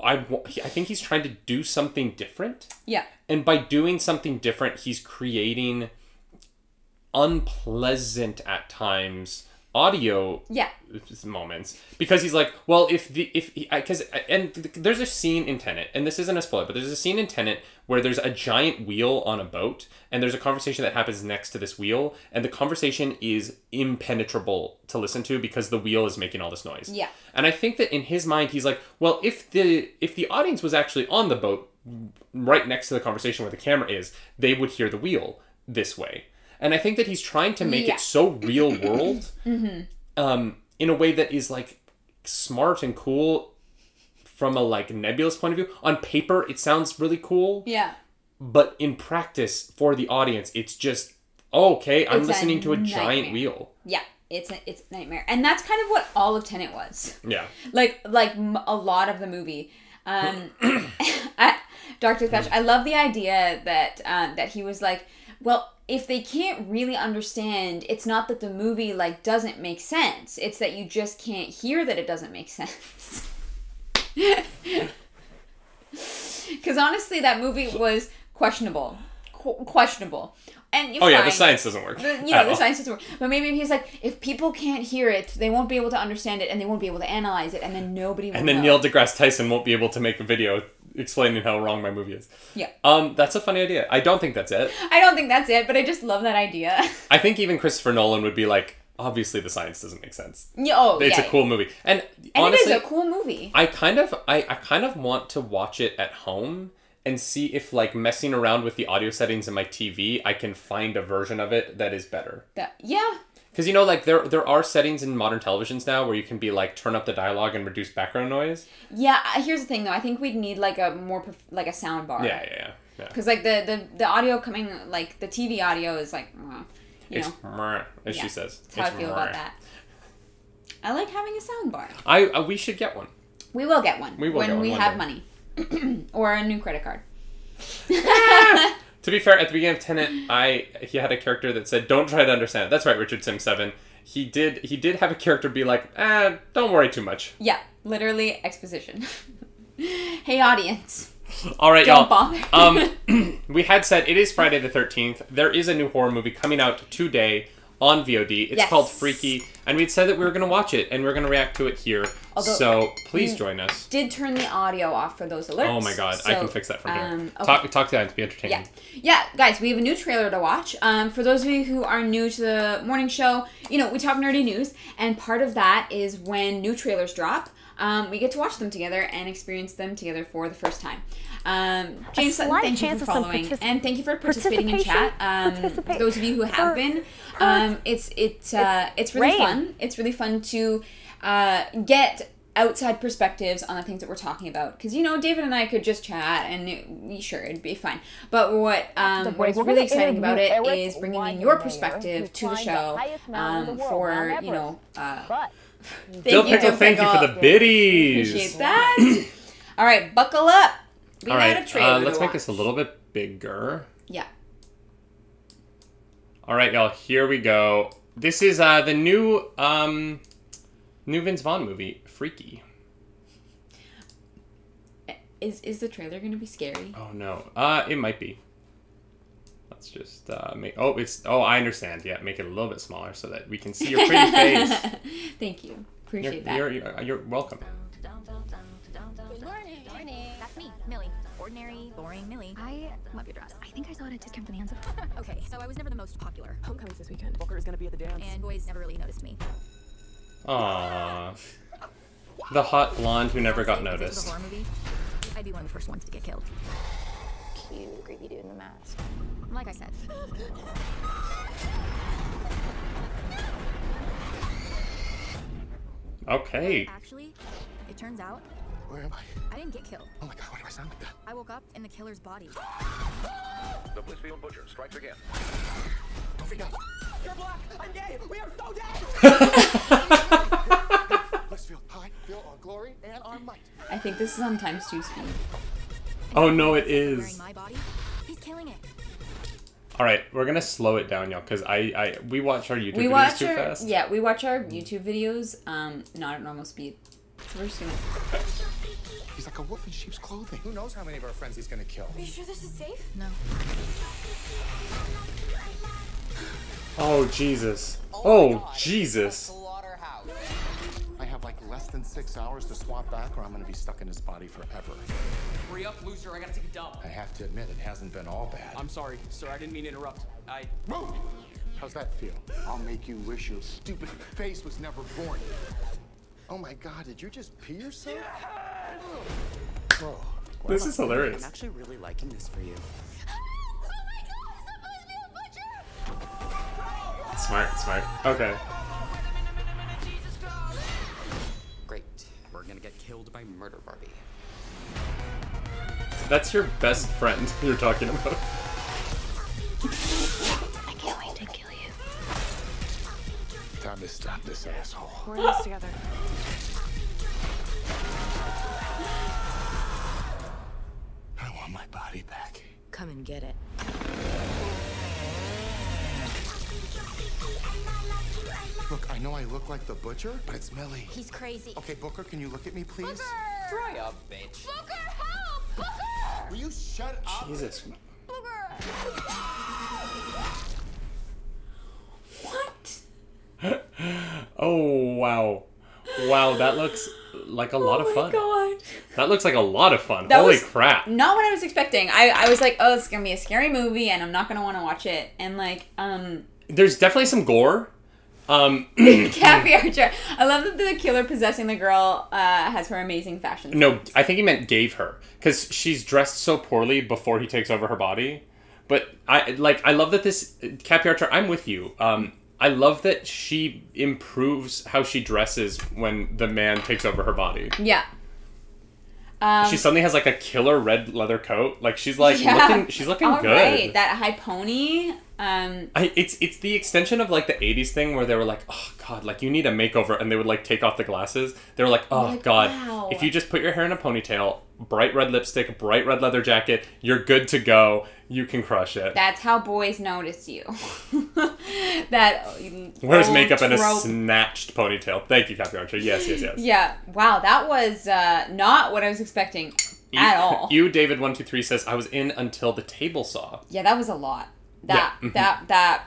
I think he's trying to do something different.
Yeah.
And by doing something different, he's creating unpleasant at times audio moments, because he's like, well, there's a scene in Tenet, and this isn't a spoiler, but there's a scene in Tenet where there's a giant wheel on a boat, and there's a conversation that happens next to this wheel, and the conversation is impenetrable to listen to because the wheel is making all this noise.
Yeah.
And I think that in his mind, he's like, well, if the audience was actually on the boat right next to the conversation where the camera is, they would hear the wheel this way. And I think that he's trying to make it so real world in a way that is like smart and cool from a like nebulous point of view. On paper, it sounds really cool.
Yeah.
But in practice for the audience, it's just, I'm listening to a giant wheel.
Yeah. It's a nightmare. And that's kind of what all of Tenet was.
Yeah.
Like a lot of the movie. Dark Dispatch, I love the idea that he was like, well, if they can't really understand, it's not that the movie like doesn't make sense. It's that you just can't hear that it doesn't make sense. Because honestly, that movie was questionable. And
the science doesn't work.
The science doesn't work. But maybe he's like, if people can't hear it, they won't be able to understand it, and they won't be able to analyze it, and then nobody will know.
And then Neil deGrasse Tyson won't be able to make a video explaining how wrong my movie is.
Yeah.
That's a funny idea. I don't think that's it.
I don't think that's it, but I just love that idea.
I think even Christopher Nolan would be like, obviously the science doesn't make sense.
It's
a cool movie. And
it
honestly,
is a cool movie.
I kind of want to watch it at home and see if, like, messing around with the audio settings in my TV, I can find a version of it that is better.
Yeah.
Because, you know, like, there are settings in modern televisions now where you can be, like, turn up the dialogue and reduce background noise.
Yeah, here's the thing, though. I think we'd need, like, a more, like, a sound bar.
Yeah.
Because, like, the audio coming, like, the TV audio is, like, you know.
As she says.
That's how I feel about that. I like having a sound bar.
We should get one.
We will get one. When we have money. Or a new credit card.
To be fair, at the beginning of Tenet, he had a character that said, "Don't try to understand it." That's right, Richard Sims 7. He did have a character be like, don't worry too much.
Yeah, literally exposition. Hey, audience.
All right,
don't
y'all.
Bother.
We had said it is Friday the 13th. There is a new horror movie coming out today on VOD. It's called Freaky, and we'd said that we were going to watch it, and we are going to react to it here. So please join us.
Did turn the audio off for those alerts.
Oh my god, so, I can fix that from here.
Okay.
Talk to that to be entertaining.
Yeah, guys, we have a new trailer to watch. For those of you who are new to the morning show, you know, we talk nerdy news, and part of that is when new trailers drop, we get to watch them together and experience them together for the first time. James Sutton, thank you for following, and thank you for participating in chat. Those of you who have been, it's really fun. It's really fun to get outside perspectives on the things that we're talking about, because you know, David and I could just chat and it'd be fine, but what is really exciting about it is bringing in your perspective to the show for, you know,
thank you for the biddies.
Appreciate that. All right, buckle up. We got a trailer
let's make this a little bit bigger.
Yeah.
All right, y'all, here we go. This is the new Vince Vaughn movie, Freaky.
Is the trailer going to be scary?
Oh no, it might be. Let's just make. I understand. Yeah, make it a little bit smaller so that we can see your pretty face.
Thank you. Appreciate that.
You're welcome.
Good morning. That's me, Millie. Ordinary, boring Millie.
I love your dress. I think I saw it at Discount Bonanza.
Okay, so I was never the most popular.
Homecoming's this weekend. Booker is gonna be at the dance.
And boys never really noticed me.
Aww. The hot blonde who never got noticed.
If it was a horror movie, I'd be one of the first ones to get killed.
Cute, creepy dude in the mask.
Like I said.
Okay.
Actually, it turns out
Where am I?
I didn't get killed.
Oh my god, why do I sound like that?
I woke up in the killer's body.
The Blissfield Butcher strikes again.
Don't freak out.
You're black. I'm gay. We are so dead.
Blissfield, high, feel our glory and our might.
I think this is on ×2 speed.
Oh no, it
Wearing
is.
my body. He's killing it.
All right, we're gonna slow it down, y'all, because we watch our YouTube
We
videos
watch
too
our
fast.
we watch our YouTube videos not at normal speed. So we're just gonna.
He's like a wolf in sheep's clothing. Who knows how many of our friends he's gonna kill?
Are you sure this is safe? No.
Oh Jesus! Oh Jesus!
I have like less than 6 hours to swap back, or I'm gonna be stuck in his body forever.
Hurry up, loser. I gotta take a dump.
I have to admit, it hasn't been all bad.
I'm sorry, sir. I didn't mean to interrupt.
Move! How's that feel? I'll make you wish your stupid face was never born. Oh my god, did you just pee yourself? Bro.
This is hilarious.
I'm actually really liking this for you.
Smart. Okay.
Great. We're gonna get killed by Murder Barbie.
That's your best friend you're talking about.
I can't wait to kill you.
Time to stop this asshole.
We're in this together.
I want my body back.
Come and get it.
Look, I know I look like the butcher, but it's Millie.
He's crazy.
Okay, Booker, can you look at me, please?
Dry up, bitch.
Booker, help! Booker!
Will you shut up?
Jesus.
What?
Oh wow. Wow, that looks like a lot of fun.
God.
That looks like a lot of fun.
That
Holy
was
crap.
Not what I was expecting. I was like, oh, it's gonna be a scary movie, and I'm not gonna want to watch it. And like,
There's definitely some gore.
Caviar jar. I love that the killer possessing the girl has her amazing fashion sense.
No, I think he meant gave her, because she's dressed so poorly before he takes over her body. But I love that this Caviar jar. I'm with you. I love that she improves how she dresses when the man takes over her body.
Yeah.
She suddenly has like a killer red leather coat. Like she's like looking
All
good.
right, that high pony.
It's the extension of like the 80s thing where they were like, oh god, like you need a makeover, and they would like take off the glasses. They were like, oh
like,
god,
wow.
if you just put your hair in a ponytail, bright red lipstick, bright red leather jacket, you're good to go. You can crush it.
That's how boys notice you. That
Wears
old
makeup and a
trope.
snatched ponytail. Thank you, Cappy Archer. Yes.
Yeah. Wow, that was not what I was expecting at all.
You, David123 says, I was in until the table saw.
Yeah, that was a lot. That.
Mm-hmm.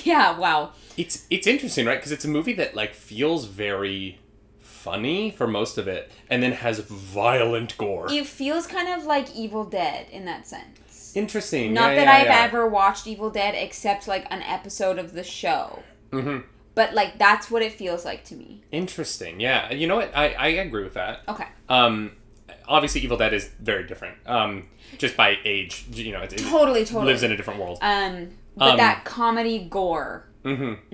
Yeah. Wow.
It's interesting, right? Because it's a movie that like feels very funny for most of it, and then has violent gore.
It feels kind of like Evil Dead in that sense.
Interesting.
Not that I've ever watched Evil Dead except like an episode of the show.
Mm-hmm.
But like that's what it feels like to me.
Interesting. Yeah. You know what? I agree with that.
Okay.
Obviously, Evil Dead is very different. Just by age, you know, it
totally
lives in a different world.
But that comedy gore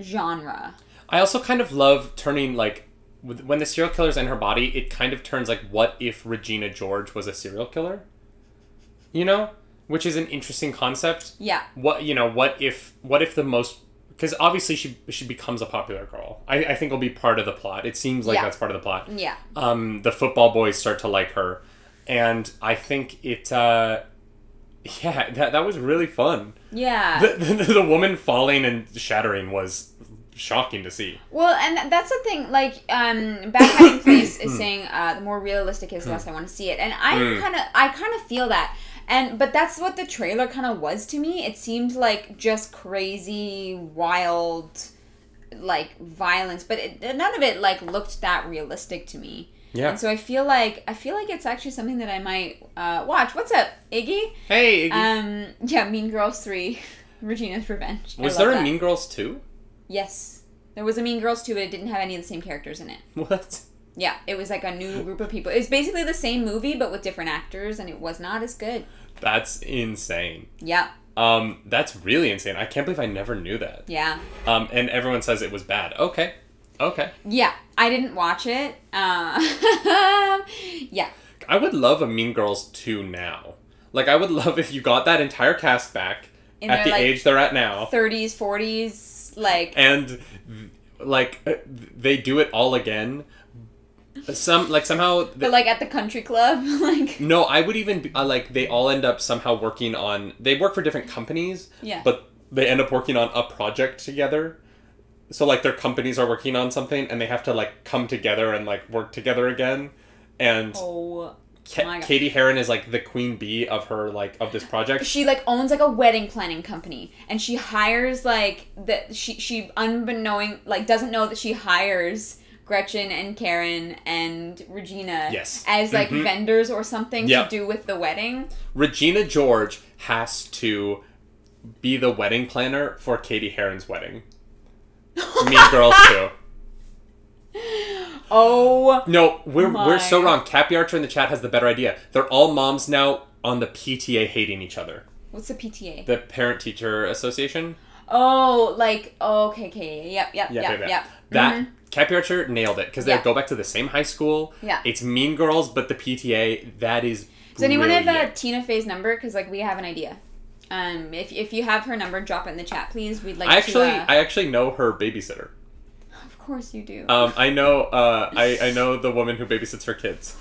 genre.
I also kind of love turning like when the serial killer's in her body, it kind of turns like, what if Regina George was a serial killer? You know, which is an interesting concept.
Yeah.
What if the most, because obviously she becomes a popular girl. I think will be part of the plot. It seems like that's part of the plot.
Yeah.
The football boys start to like her, and I think it. That was really fun.
Yeah.
The woman falling and shattering was shocking to see.
Well, and that's the thing. Like, Bad Hiding Place is saying the more realistic is, the less I want to see it, and I kind of feel that. But that's what the trailer kind of was to me. It seemed like just crazy, wild, like violence, but none of it like looked that realistic to me.
Yeah.
And so I feel like it's actually something that I might watch. What's up, Iggy?
Hey, Iggy.
Yeah, Mean Girls 3, Regina's Revenge.
Was there a Mean Girls 2?
Yes. There was a Mean Girls 2, but it didn't have any of the same characters in it.
What?
Yeah, it was like a new group of people. It was basically the same movie, but with different actors, and it was not as good.
That's insane.
Yeah.
That's really insane. I can't believe I never knew that.
Yeah.
And everyone says it was bad. Okay.
Yeah. I didn't watch it. Yeah.
I would love a Mean Girls 2 now. Like, I would love if you got that entire cast back at the age they're at now.
30s, 40s, like...
And, like, they do it all again. Somehow...
But, like, at the country club? Like...
No, I would even... like, they all end up somehow working on... They work for different companies.
Yeah.
But they end up working on a project together. So, like, their companies are working on something, and they have to, like, come together and, like, work together again. And...
Oh...
Katie Heron is like the queen bee of her of this project.
She like owns like a wedding planning company, and she hires like she unbeknowing like doesn't know that she hires Gretchen and Karen and Regina as like vendors or something to do with the wedding. Regina
George has to be the wedding planner for Katie Heron's wedding. Mean Girls 2.
Oh
no, we're so wrong. Cappy Archer in the chat has the better idea. They're all moms now on the PTA hating each other.
What's the PTA?
The Parent Teacher Association.
Oh, like okay, yep.
That Cappy Archer nailed it because they go back to the same high school.
Yeah,
it's Mean Girls, but the PTA that is.
Does anyone have Tina Fey's number? Because like we have an idea. If you have her number, drop it in the chat, please. We'd like
I actually know her babysitter.
Of course you do.
I know I know the woman who babysits her kids.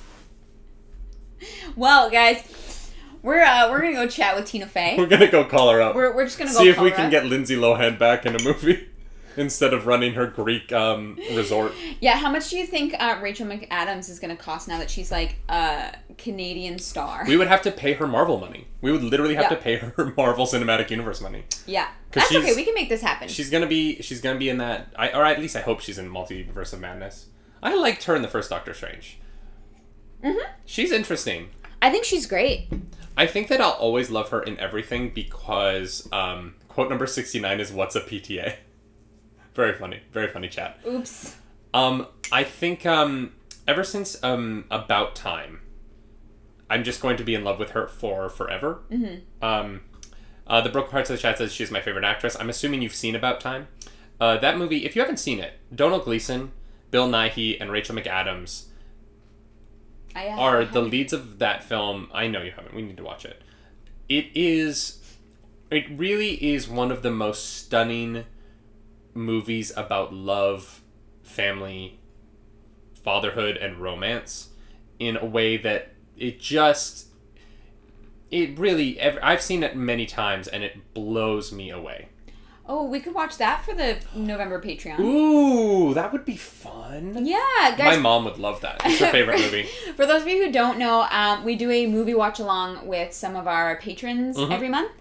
Well, guys, we're gonna go chat with Tina Fey.
We're gonna go call her up.
We're just gonna go
see if we can get Lindsay Lohan back in a movie instead of running her Greek resort.
Yeah, how much do you think Rachel McAdams is gonna cost now that she's like a Canadian star?
We would have to pay her Marvel money. We would literally have to pay her Marvel Cinematic Universe money.
Yeah, that's okay. We can make this happen.
She's gonna be in that. Or at least I hope she's in Multiverse of Madness. I liked her in the first Doctor Strange. She's interesting.
I think she's great.
I think that I'll always love her in everything because quote number 69 is "What's a PTA?" Very funny chat.
Oops.
I think ever since About Time, I'm just going to be in love with her for forever. The Broken Parts of the chat says she's my favorite actress. I'm assuming you've seen About Time. That movie, if you haven't seen it, Donald Gleason, Bill Nighy, and Rachel McAdams are the leads of that film. I know you haven't. We need to watch it. It really is one of the most stunning movies about love, family, fatherhood, and romance in a way that I've seen it many times and it blows me away.
Oh, we could watch that for the November Patreon.
Ooh, that would be fun.
Yeah, guys.
My mom would love that. It's her favorite movie.
For those of you who don't know, we do a movie watch along with some of our patrons every month.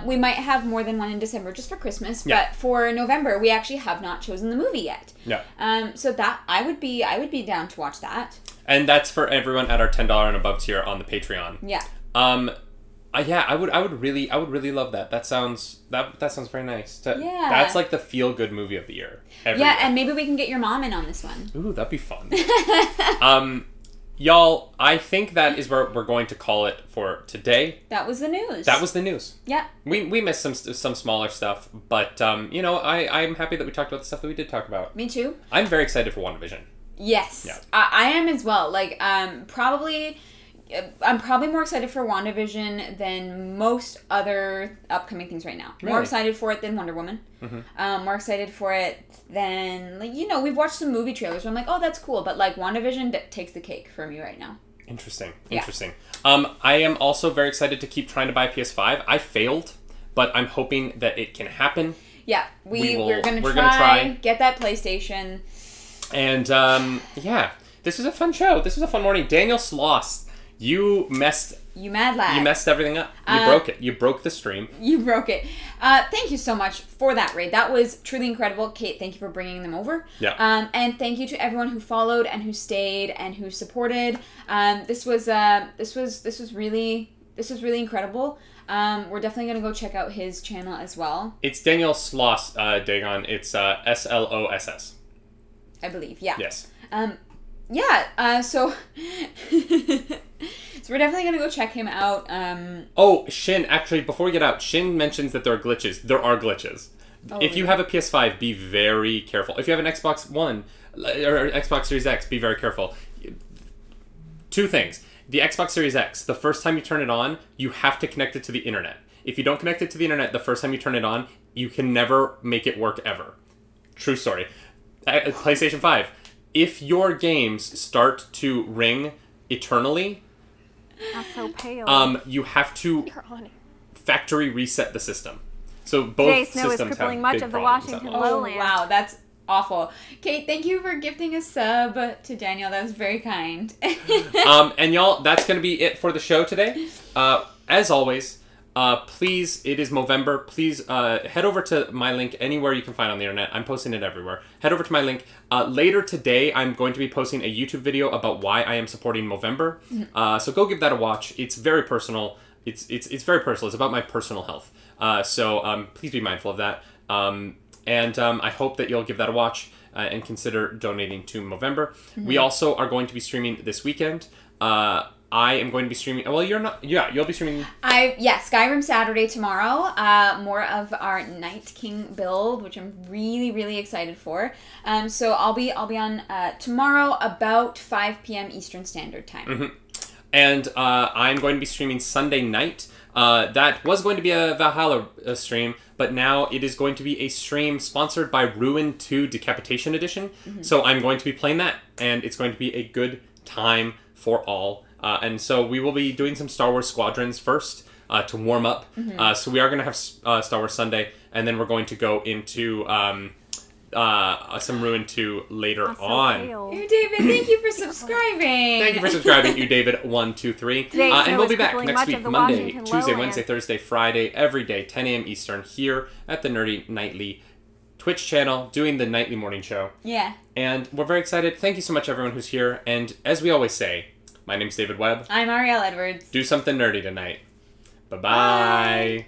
We might have more than one in December just for Christmas, but for November we actually have not chosen the movie yet.
Yeah.
So that I would be down to watch that.
And that's for everyone at our $10 and above tier on the Patreon.
Yeah.
I would really love that. That sounds very nice. That's like the feel good movie of the year. Every year.
And maybe we can get your mom in on this one.
Ooh, that'd be fun. Y'all, I think that is where we're going to call it for today.
That was the news.
Yeah. We missed some smaller stuff, but I'm happy that we talked about the stuff that we did talk about.
Me too.
I'm very excited for WandaVision.
Yes. Yeah. I am as well. Like, I'm probably more excited for WandaVision than most other upcoming things right now. Really? More excited for it than Wonder Woman. More excited for it than, we've watched some movie trailers where I'm like, oh, that's cool. But, WandaVision takes the cake for me right now.
Interesting. I am also very excited to keep trying to buy a PS5. I failed, but I'm hoping that it can happen.
Yeah, we're going to try, get that PlayStation.
And, this was a fun show. This was a fun morning. Daniel Sloss. You mad lad. You messed everything up. You broke it. You broke the stream.
You broke it. Thank you so much for that raid. That was truly incredible. Kate, thank you for bringing them over.
Yeah.
And thank you to everyone who followed and who stayed and who supported. This was really incredible. We're definitely gonna go check out his channel as well.
It's Daniel Sloss, Dagon. It's SLOSS.
I believe. Yeah.
Yes.
So we're definitely going to go check him out.
Shin, actually, before we get out, Shin mentions that there are glitches. There are glitches. If you have a PS5, be very careful. If you have an Xbox One, or Xbox Series X, be very careful. 2 things. The Xbox Series X, the first time you turn it on, you have to connect it to the internet. If you don't connect it to the internet the first time you turn it on, you can never make it work ever. True story. PlayStation 5. If your games start to ring eternally,
I'm so pale.
you have to factory reset the system. So both
Snow
systems
is crippling
have
much
big
of the
problems
Washington
at the moment.
lowlands.
Wow, that's awful. Kate, thank you for gifting a sub to Daniel. That was very kind.
And y'all, that's going to be it for the show today. As always, please, it is Movember. Please head over to my link anywhere you can find on the internet. I'm posting it everywhere. Head over to my link. Later today, I'm going to be posting a YouTube video about why I am supporting Movember. So go give that a watch. It's very personal. It's very personal. It's about my personal health. So please be mindful of that. And I hope that you'll give that a watch and consider donating to Movember. We also are going to be streaming this weekend. I am going to be streaming. Well, you're not. Yeah, you'll be streaming.
Skyrim Saturday tomorrow. More of our Night King build, which I'm really, really excited for. So I'll be on tomorrow about 5 p.m. Eastern Standard Time.
And I'm going to be streaming Sunday night. That was going to be a Valhalla stream, but now it is going to be a stream sponsored by Ruin 2 Decapitation Edition. So I'm going to be playing that, and it's going to be a good time for all. And so we will be doing some Star Wars Squadrons first to warm up. So we are going to have Star Wars Sunday, and then we're going to go into some Ruin 2 later on.
Ooh, David, thank you for subscribing.
Thank you for subscribing, David123. And we'll be back next week, Monday, Tuesday, Wednesday, Thursday, Friday, every day, 10 a.m. Eastern, here at the Nerdy Nightly Twitch channel, doing the nightly morning show.
Yeah.
And we're very excited. Thank you so much, everyone who's here. And as we always say, my name's David Webb.
I'm Ariel Edwards.
Do something nerdy tonight. Bye-bye. Bye.